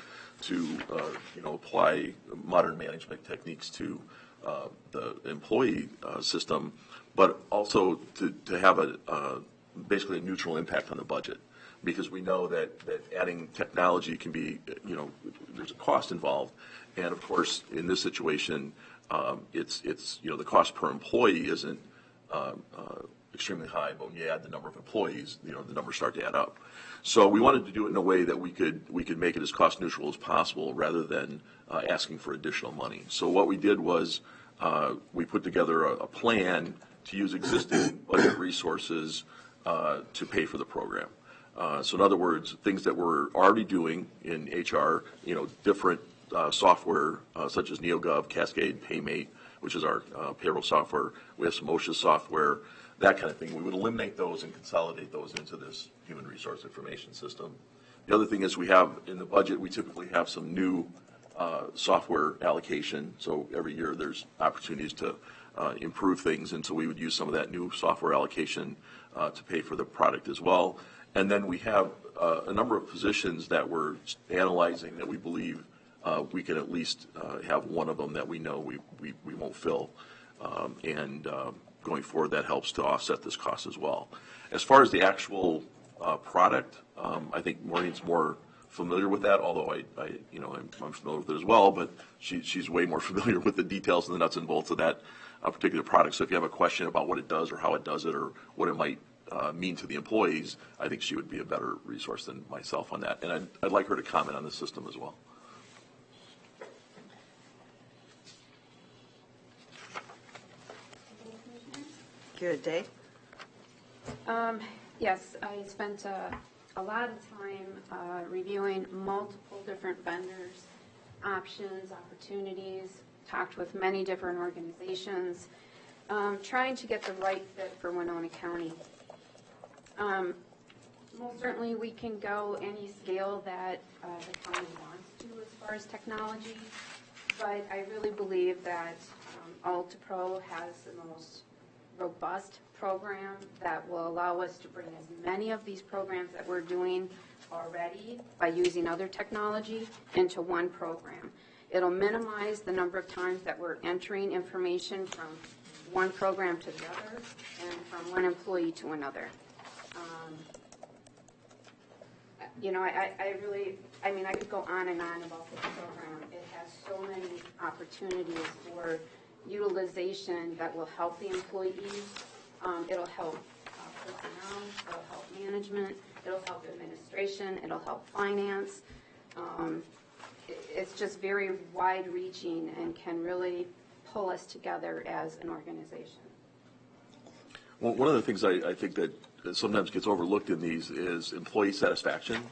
to apply modern management techniques to the employee system, but also to have basically a neutral impact on the budget. because we know that adding technology can be, there's a cost involved. And of course, in this situation, it's the cost per employee isn't extremely high, but when you add the number of employees, the numbers start to add up. So we wanted to do it in a way that we could make it as cost neutral as possible rather than asking for additional money. So what we did was we put together a plan to use existing budget resources to pay for the program. So in other words, things that we're already doing in HR, different software such as NeoGov, Cascade, PayMate, which is our payroll software. We have some OSHA software, that kind of thing. We would eliminate those and consolidate those into this human resource information system. The other thing is we have in the budget, we typically have some new software allocation. So every year there's opportunities to improve things, and so we would use some of that new software allocation to pay for the product as well. And then we have a number of positions that we're analyzing that we believe we can at least have one of them that we know we won't fill. And going forward, that helps to offset this cost as well. As far as the actual product, I think Maureen's more familiar with that, although I'm familiar with it as well, but she's way more familiar with the details and the nuts and bolts of that particular product. So if you have a question about what it does or how it does it or what it might mean to the employees, I think she would be a better resource than myself on that. And I'd like her to comment on the system as well.
Good. Dave?
Yes, I spent a lot of time reviewing multiple different vendors, options, opportunities, talked with many different organizations, trying to get the right fit for Winona County. Most certainly we can go any scale that the county wants to as far as technology, but I really believe that AltaPro has the most robust program that will allow us to bring as many of these programs that we're doing already by using other technology into one program. It'll minimize the number of times that we're entering information from one program to the other and from one employee to another. I could go on and on about this program. It has so many opportunities for utilization that will help the employees. It'll help personnel, it'll help management, it'll help administration, it'll help finance. It's just very wide-reaching and can really pull us together as an organization.
Well, one of the things I think that sometimes gets overlooked in these is employee satisfaction.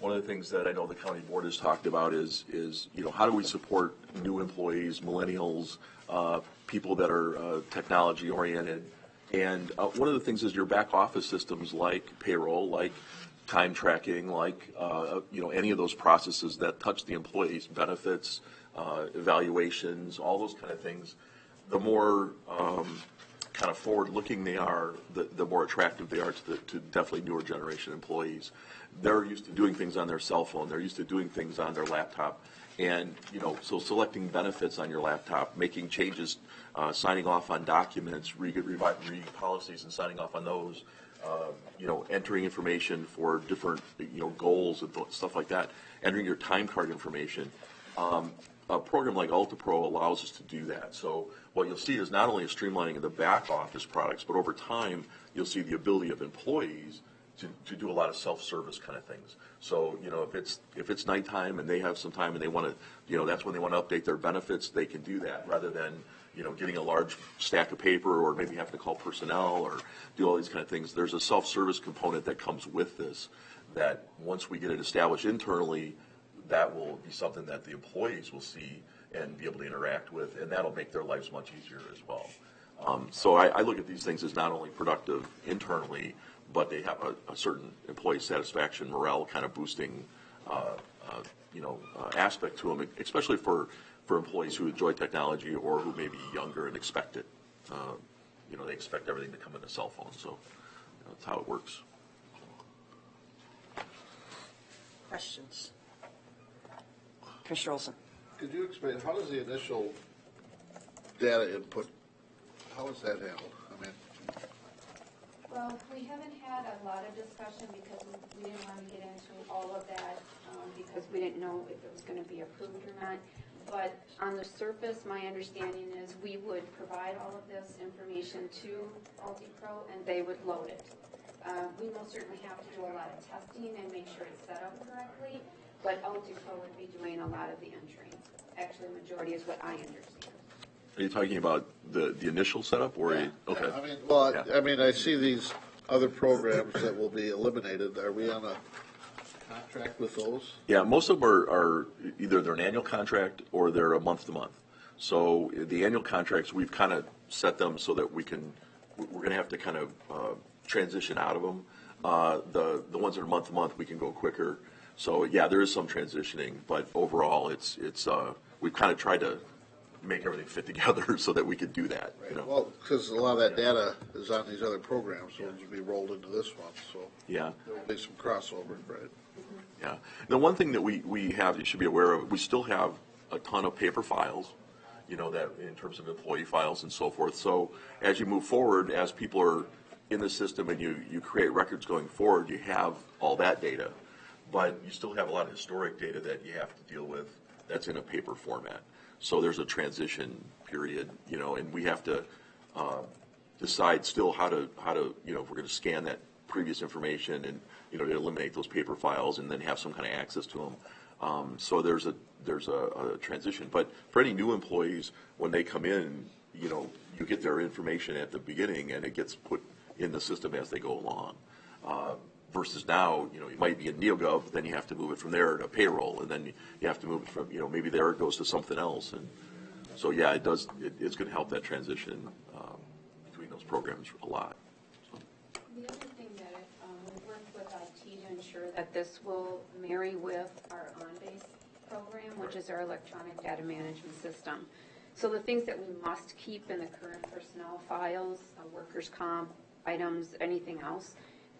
One of the things that I know the county board has talked about is how do we support new employees, millennials, people that are technology oriented. And one of the things is your back office systems like payroll, like time tracking, like any of those processes that touch the employees, benefits, evaluations, all those kind of things. The more kind of forward-looking they are, the more attractive they are to definitely newer generation employees. They're used to doing things on their cell phone. They're used to doing things on their laptop. And, so selecting benefits on your laptop, making changes, signing off on documents, reading policies and signing off on those, entering information for different, goals and stuff like that, entering your time card information. A program like AltaPro allows us to do that. So what you'll see is not only a streamlining of the back office products, but over time, you'll see the ability of employees to do a lot of self-service kind of things. So, if it's nighttime and they have some time and they want to, that's when they want to update their benefits, they can do that rather than, getting a large stack of paper or maybe having to call personnel or do all these kind of things. There's a self-service component that comes with this that once we get it established internally, that will be something that the employees will see and be able to interact with, and that'll make their lives much easier as well. So I look at these things as not only productive internally, but they have a certain employee satisfaction, morale kind of boosting, aspect to them, especially for employees who enjoy technology or who may be younger and expect it. They expect everything to come in a cell phone, so that's how it works.
Questions? Commissioner Olson.
Could you explain, how does the initial data input, how is that handled? I mean,
Well, we haven't had a lot of discussion because we didn't want to get into all of that because we didn't know if it was going to be approved or not. But on the surface, my understanding is we would provide all of this information to UltiPro and they would load it. We most certainly have to do a lot of testing and make sure it's set up correctly, but UltiPro would be doing a lot of the entering. Actually, the majority is what I understand.
Are you talking about the initial setup or?
Yeah.
Okay.
I mean, well,
Yeah.
I mean, I see these other programs that will be eliminated. Are we on a contract with those?
Yeah, most of them are either they're an annual contract or they're a month-to-month. So the annual contracts, we've kind of set them so that we're going to have to kind of transition out of them. The ones that are month-to-month, we can go quicker. So yeah, there is some transitioning, but overall, it's we've kind of tried to make everything fit together so that we could do that. You know?
Well, because a lot of that data is on these other programs, so it'll be rolled into this one, so
Yeah.
there will be some crossover, right?
Yeah. The one thing that we have, you should be aware of, we still have a ton of paper files, you know, that in terms of employee files and so forth. So as you move forward, as people are in the system and you create records going forward, you have all that data. But you still have a lot of historic data that you have to deal with that's in a paper format. So there's a transition period, you know, and we have to decide still how to, you know, if we're going to scan that previous information and, you know, to eliminate those paper files and then have some kind of access to them. So there's a transition. But for any new employees, when they come in, you know, you get their information at the beginning and it gets put in the system as they go along. Versus now, you know, you might be in NeoGov, then you have to move it from there to payroll, and then you have to move it from, you know, maybe there it goes to something else. And so, yeah, it does, it's going to help that transition between those programs a lot. So.
The other thing that we worked with IT to ensure that this will marry with our on-base program, which is our electronic data management system. So the things that we must keep in the current personnel files, workers' comp, items, anything else,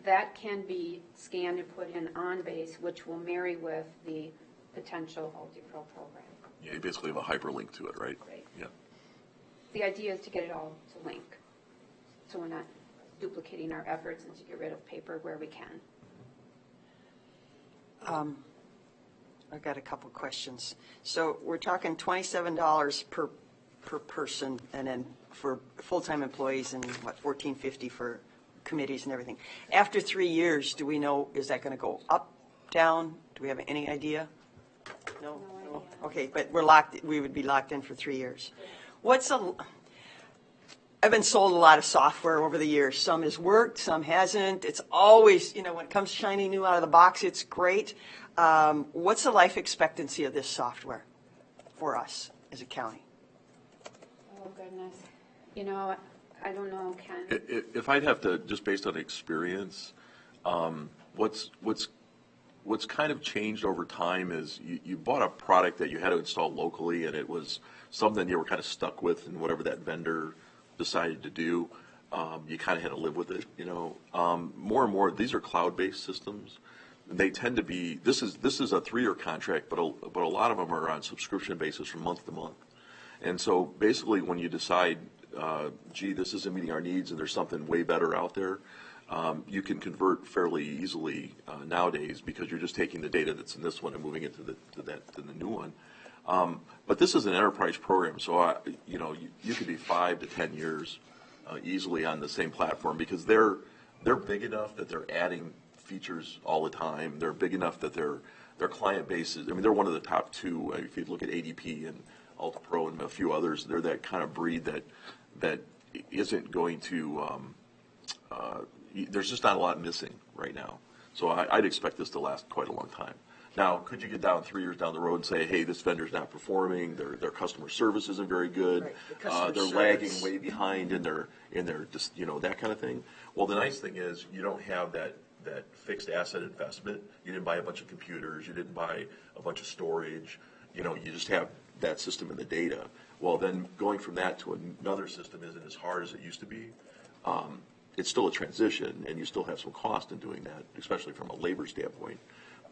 that can be scanned and put in on-base, which will marry with the potential UltiPro program.
Yeah, you basically have a hyperlink to it, right?
Right.
Yeah.
The idea is to get it all to link, so we're not duplicating our efforts and to get rid of paper where we can.
I've got a couple questions. So we're talking $27 per person, and then for full-time employees, and what, $14.50 for committees and everything. After 3 years, do we know, is that going to go up, down? Do we have any idea? No?
No idea.
Okay, but we would be locked in for 3 years. I've been sold a lot of software over the years. Some has worked, some hasn't. It's always, you know, when it comes shiny new out of the box, it's great. What's the life expectancy of this software for us as a county?
Oh, goodness. You know, I don't know, Ken.
If I'd have to, just based on experience, what's kind of changed over time is you bought a product that you had to install locally, and it was something you were kind of stuck with, and whatever that vendor decided to do, you kind of had to live with it. You know, more and more these are cloud-based systems. They tend to be. This is a 3-year contract, but a lot of them are on subscription basis from month to month. And so basically, when you decide, gee, this isn't meeting our needs, and there's something way better out there, you can convert fairly easily nowadays because you're just taking the data that's in this one and moving it to the new one. But this is an enterprise program, so you could be 5 to 10 years easily on the same platform because they're big enough that they're adding features all the time. They're big enough that their client base is. I mean, they're one of the top 2. If you look at ADP and UltiPro and a few others, they're that kind of breed that isn't going to. There's just not a lot missing right now, so I'd expect this to last quite a long time. Now, could you get down 3 years down the road and say, hey, this vendor's not performing, their customer service isn't very good,
Right,
they're lagging way behind in their just, you know, that kind of thing? Well, the nice thing is you don't have that fixed asset investment. You didn't buy a bunch of computers, you didn't buy a bunch of storage, you know, you just have that system and the data. Well, then going from that to another system isn't as hard as it used to be. It's still a transition, and you still have some cost in doing that, especially from a labor standpoint.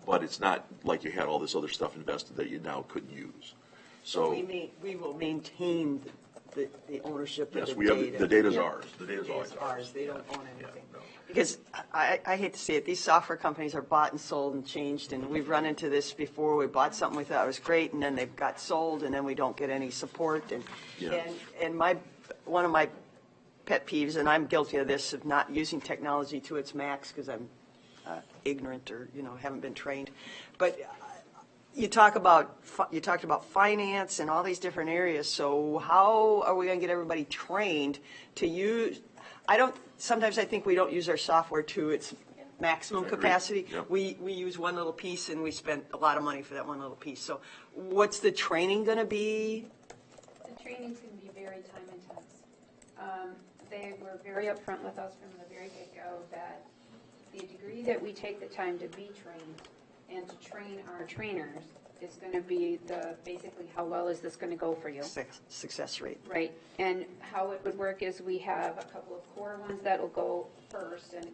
But it's not like you had all this other stuff invested that you now couldn't use. So
we will maintain the ownership of
Yes,
the
we have,
data.
the data's
Yeah.
ours. The data's always
It's
ours.
They don't own
Yeah,
anything.
no.
Because I hate to say it, these software companies are bought and sold and changed, and we've run into this before. We bought something we thought was great, and then they've got sold, and then we don't get any support.
Yeah.
And one of my pet peeves, and I'm guilty of this, of not using technology to its max because I'm ignorant or, haven't been trained. But you talked about finance and all these different areas. So how are we going to get everybody trained to use? Sometimes I think we don't use our software to its maximum
I agree.
capacity.
Yep.
We use one little piece and we spend a lot of money for that one little piece. So what's the training going to be?
The training's going to be very time intense. They were very upfront with us from the very get-go that the degree that we take the time to be trained and to train our trainers is going to be basically how well is this going to go for you.
Success rate.
Right, and how it would work is we have a couple of core ones that will go first and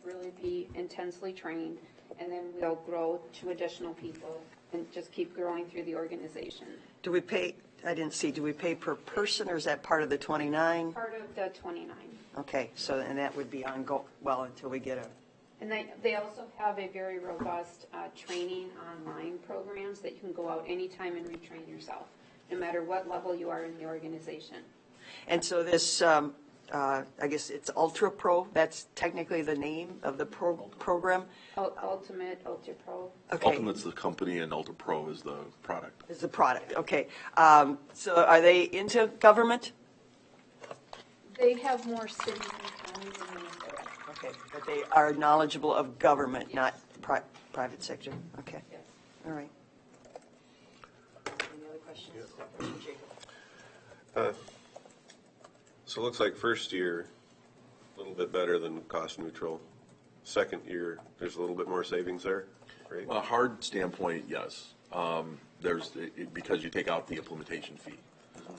really be intensely trained, and then we'll grow 2 additional people and just keep growing through the organization.
Do we pay, I didn't see, do we pay per person or is that part of the 29?
Part of the 29.
Okay, and that would be until we get a.
And they also have a very robust training online programs that you can go out anytime and retrain yourself, no matter what level you are in the organization.
And so this, I guess it's Ultra Pro, that's technically the name of the program?
Ultimate, Ultra Pro.
Okay.
Ultimate's the company and Ultra Pro is the product.
Is the product, okay. So are they into government?
They have more cities and counties in Minnesota.
Okay, but they are knowledgeable of government, not private sector? Okay,
Yes.
all right. Any other questions? Jacob?
So it looks like first year, a little bit better than cost neutral. Second year, there's a little bit more savings there, right?
From a hard standpoint, yes. Because you take out the implementation fee.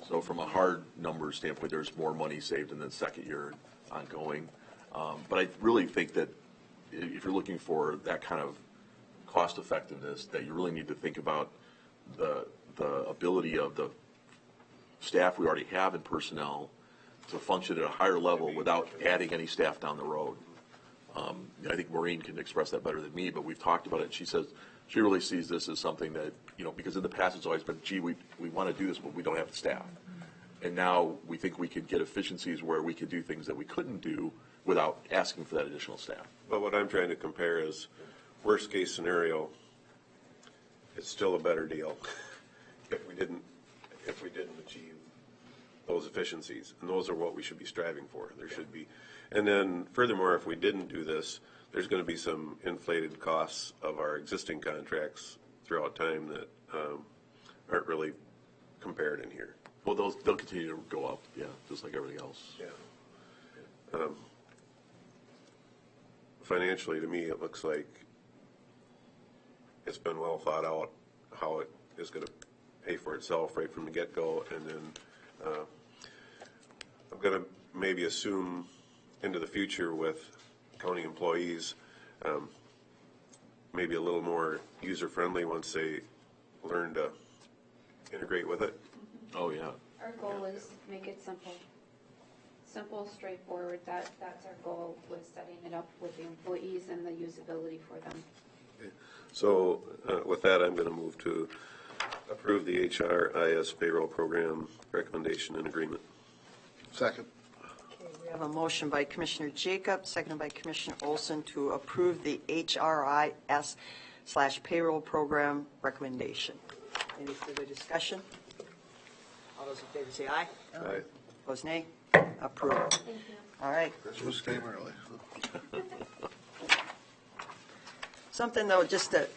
So from a hard number standpoint, there's more money saved in the second year ongoing. But I really think that if you're looking for that kind of cost effectiveness, that you really need to think about the ability of the staff we already have in personnel to function at a higher level without adding any staff down the road. I think Maureen can express that better than me, but we've talked about it. She says she really sees this as something that, because in the past it's always been, gee, we want to do this, but we don't have the staff. And now we think we could get efficiencies where we could do things that we couldn't do without asking for that additional staff.
But what I'm trying to compare is worst case scenario, it's still a better deal if we didn't achieve those efficiencies. And those are what we should be striving for. There should be. And then furthermore, if we didn't do this, there's going to be some inflated costs of our existing contracts throughout time that aren't really compared in here.
Well, they'll continue to go up, yeah, just like everything else.
Yeah. Financially, to me, it looks like it's been well thought out how it is going to pay for itself right from the get-go. And then I'm going to maybe assume into the future with county employees, maybe a little more user-friendly once they learn to integrate with it.
Oh, yeah.
Our goal is make it simple. Simple, straightforward. That's our goal with setting it up with the employees and the usability for them.
So with that, I'm going to move to approve the HRIS payroll program recommendation and agreement.
Second.
Okay, we have a motion by Commissioner Jacob, seconded by Commissioner Olson to approve the HRIS/payroll program recommendation. Any further discussion? All those in favor say aye.
Aye.
Opposed, nay. Approved.
Thank you.
All right.
Christmas came early.
Something though, just that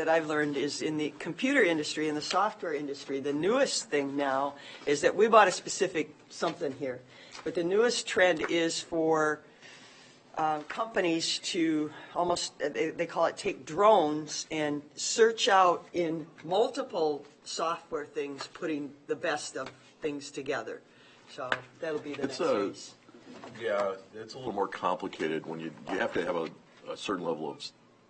I've learned is in the computer industry, in the software industry, the newest thing now is that we bought a specific something here, but the newest trend is for companies to almost, they call it take drones and search out in multiple software things, putting the best of things together. So that'll be the next phase.
Yeah, it's a little more complicated when you have to have a certain level of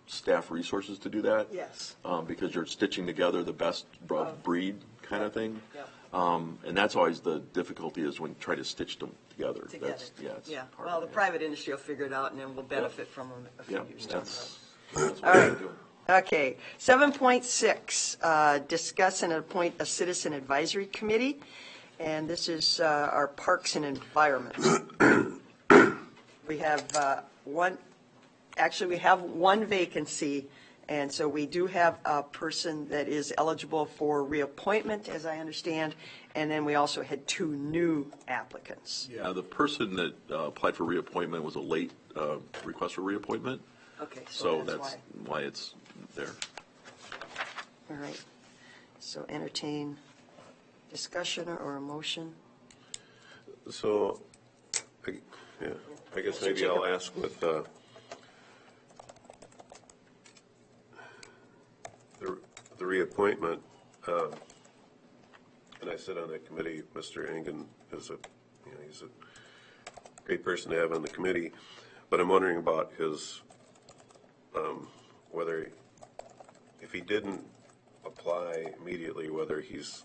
staff resources to do that.
Yes.
Because you're stitching together the best of breed kind of thing.
Yep.
And that's always the difficulty is when you try to stitch them together.
Together.
It's
Yeah,
hard.
well, the private industry will figure it out, and then we'll benefit from them a few
Yeah,
years down the road.
that's
All
what
right.
we're doing.
Okay, 7.6, discuss and appoint a citizen advisory committee, and this is our Parks and Environment. We have we have one vacancy, and so we do have a person that is eligible for reappointment, as I understand, and then we also had 2 new applicants.
Yeah, the person that applied for reappointment was a late request for reappointment,
Okay,
so that's why it's there.
All right, so entertain discussion or a motion.
So, I guess maybe I'll ask with the reappointment, and I sit on that committee. Mr. Engen is he's a great person to have on the committee, but I'm wondering about his, whether, if he didn't apply immediately, whether he's,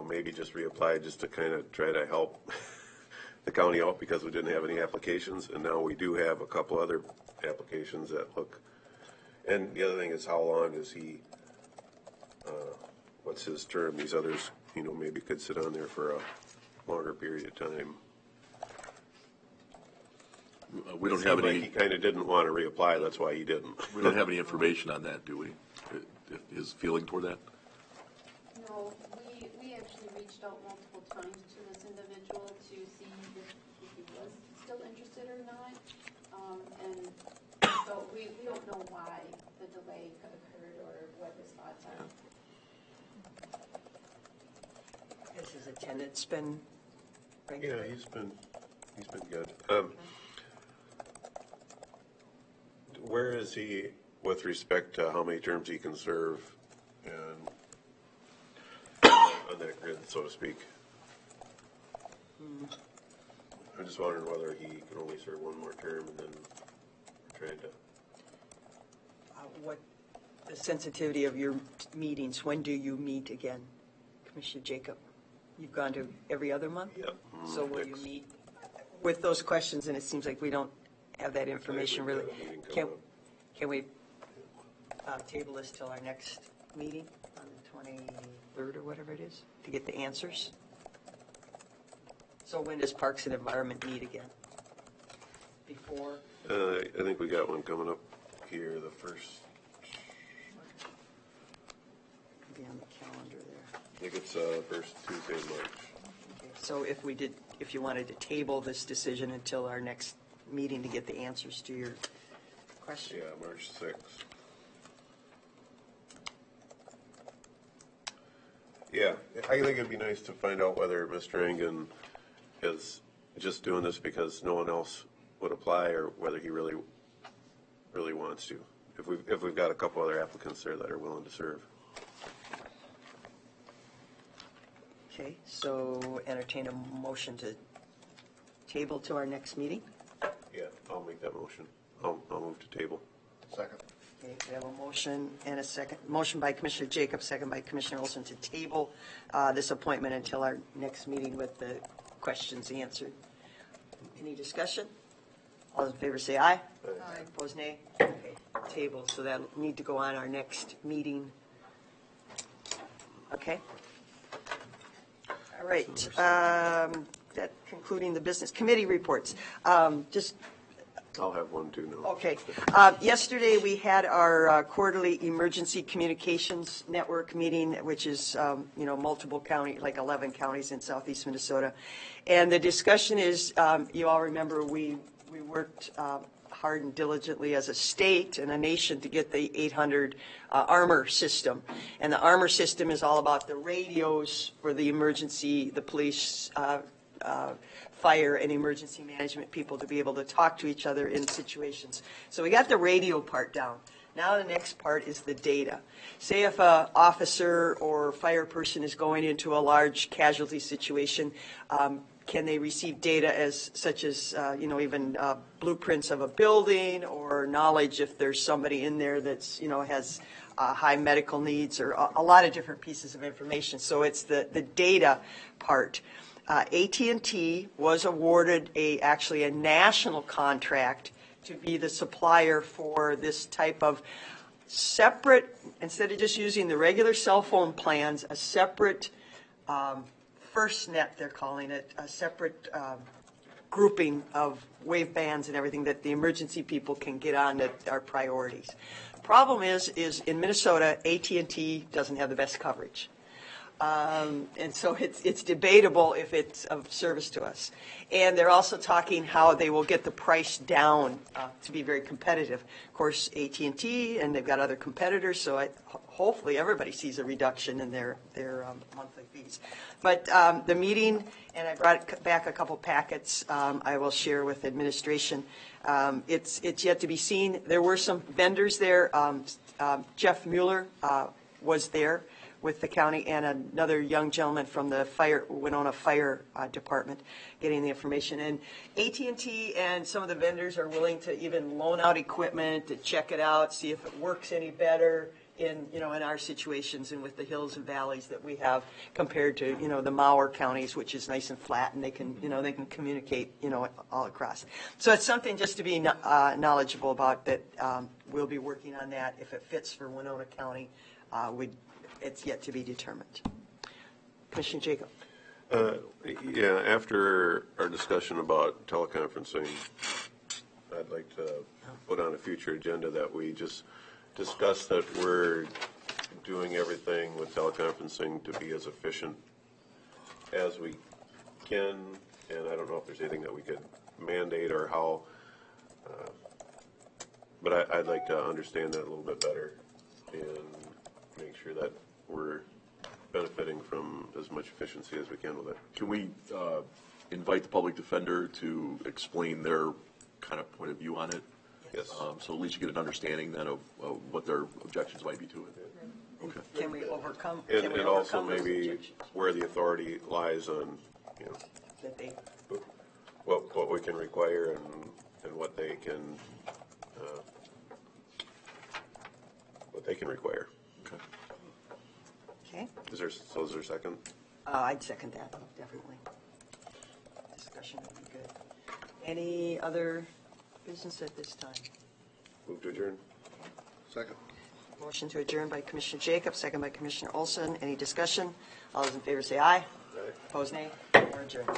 maybe just reapplied just to kind of try to help the county out because we didn't have any applications, and now we do have a couple other applications that look. And the other thing is, how long is he? What's his term? These others, maybe could sit on there for a longer period of time.
We don't have
Like
any.
he kind of didn't want to reapply. That's why he didn't.
We don't have any information on that, do we? His feeling toward that?
No, we actually reached out multiple times to this individual to see if he was still interested or not. And so we don't know why the delay occurred or what his thoughts are.
Has his attendance been regular?
Yeah, he's been good. Where is he with respect to how many terms he can serve and on that grid, so to speak? I'm just wondering whether he can only serve one more term and then we're trying to.
What the sensitivity of your meetings? When do you meet again, Commissioner Jacob? You've gone to every other month?
Yep.
So will you meet with those questions? And it seems like we don't have that information really. Can we table this till our next meeting on the 23rd or whatever it is to get the answers? So when does Parks and Environment meet again? Before?
I think we got one coming up here, the first.
Be on the calendar there.
I think it's first Tuesday in March.
Okay, so if you wanted to table this decision until our next meeting to get the answers to your question.
Yeah, March 6th. Yeah, I think it'd be nice to find out whether Mr. Engen is just doing this because no one else would apply, or whether he really wants to. If we've got a couple other applicants there that are willing to serve.
Okay, so entertain a motion to table to our next meeting.
Yeah, I'll make that motion. I'll move to table.
Second.
Okay, we have a motion and a second. Motion by Commissioner Jacob, second by Commissioner Olson to table this appointment until our next meeting with the questions answered. Any discussion? All those in favor say aye. Aye. Opposed, nay. Okay, table. So that'll need to go on our next meeting. Okay. All right. That concluding the business committee reports. Just
I'll have one too now.
okay. Yesterday we had our quarterly emergency communications network meeting, which is multiple county, like 11 counties in southeast Minnesota, and the discussion is you all remember we worked hard and diligently as a state and a nation to get the 800 armor system, and the armor system is all about the radios for the emergency, the police. Fire and emergency management people to be able to talk to each other in situations. So we got the radio part down. Now the next part is the data. Say if an officer or fire person is going into a large casualty situation, Can they receive data such as, even blueprints of a building or knowledge if there's somebody in there that's, has high medical needs or a lot of different pieces of information. So it's the data part. AT&T was awarded actually a national contract to be the supplier for this type of separate, instead of just using the regular cell phone plans, a separate FirstNet, they're calling it, a separate grouping of wave bands and everything that the emergency people can get on that are priorities. Problem is in Minnesota, AT&T doesn't have the best coverage. And so it's debatable if it's of service to us. And they're also talking how they will get the price down to be very competitive. Of course, AT&T, and they've got other competitors, so hopefully everybody sees a reduction in their monthly fees. But the meeting, and I brought back a couple packets I will share with administration. It's yet to be seen. There were some vendors there. Jeff Mueller was there with the county, and another young gentleman from the Winona Fire Department getting the information. And AT&T and some of the vendors are willing to even loan out equipment to check it out, see if it works any better in our situations and with the hills and valleys that we have compared to, the Mauer counties, which is nice and flat, and they can communicate, all across. So it's something just to be knowledgeable about that. We'll be working on that. If it fits for Winona County, it's yet to be determined. Commissioner Jacob.
Yeah, after our discussion about teleconferencing, I'd like to put on a future agenda that we just discuss that we're doing everything with teleconferencing to be as efficient as we can, and I don't know if there's anything that we could mandate or how, but I'd like to understand that a little bit better and make sure that we're benefiting from as much efficiency as we can with it.
Can we invite the public defender to explain their kind of point of view on it?
Yes.
So at least you get an understanding then of what their objections might be to it. Okay.
Can we overcome?
And also maybe where the authority lies on,
That they,
what we can require and what they can require.
Okay.
okay.
Is there a second?
I'd second that, definitely. Discussion would be good. Any other business at this time?
Move to adjourn.
Second.
Motion to adjourn by Commissioner Jacob, second by Commissioner Olson. Any discussion? All those in favor say aye.
Aye.
Opposed, nay. We're adjourned.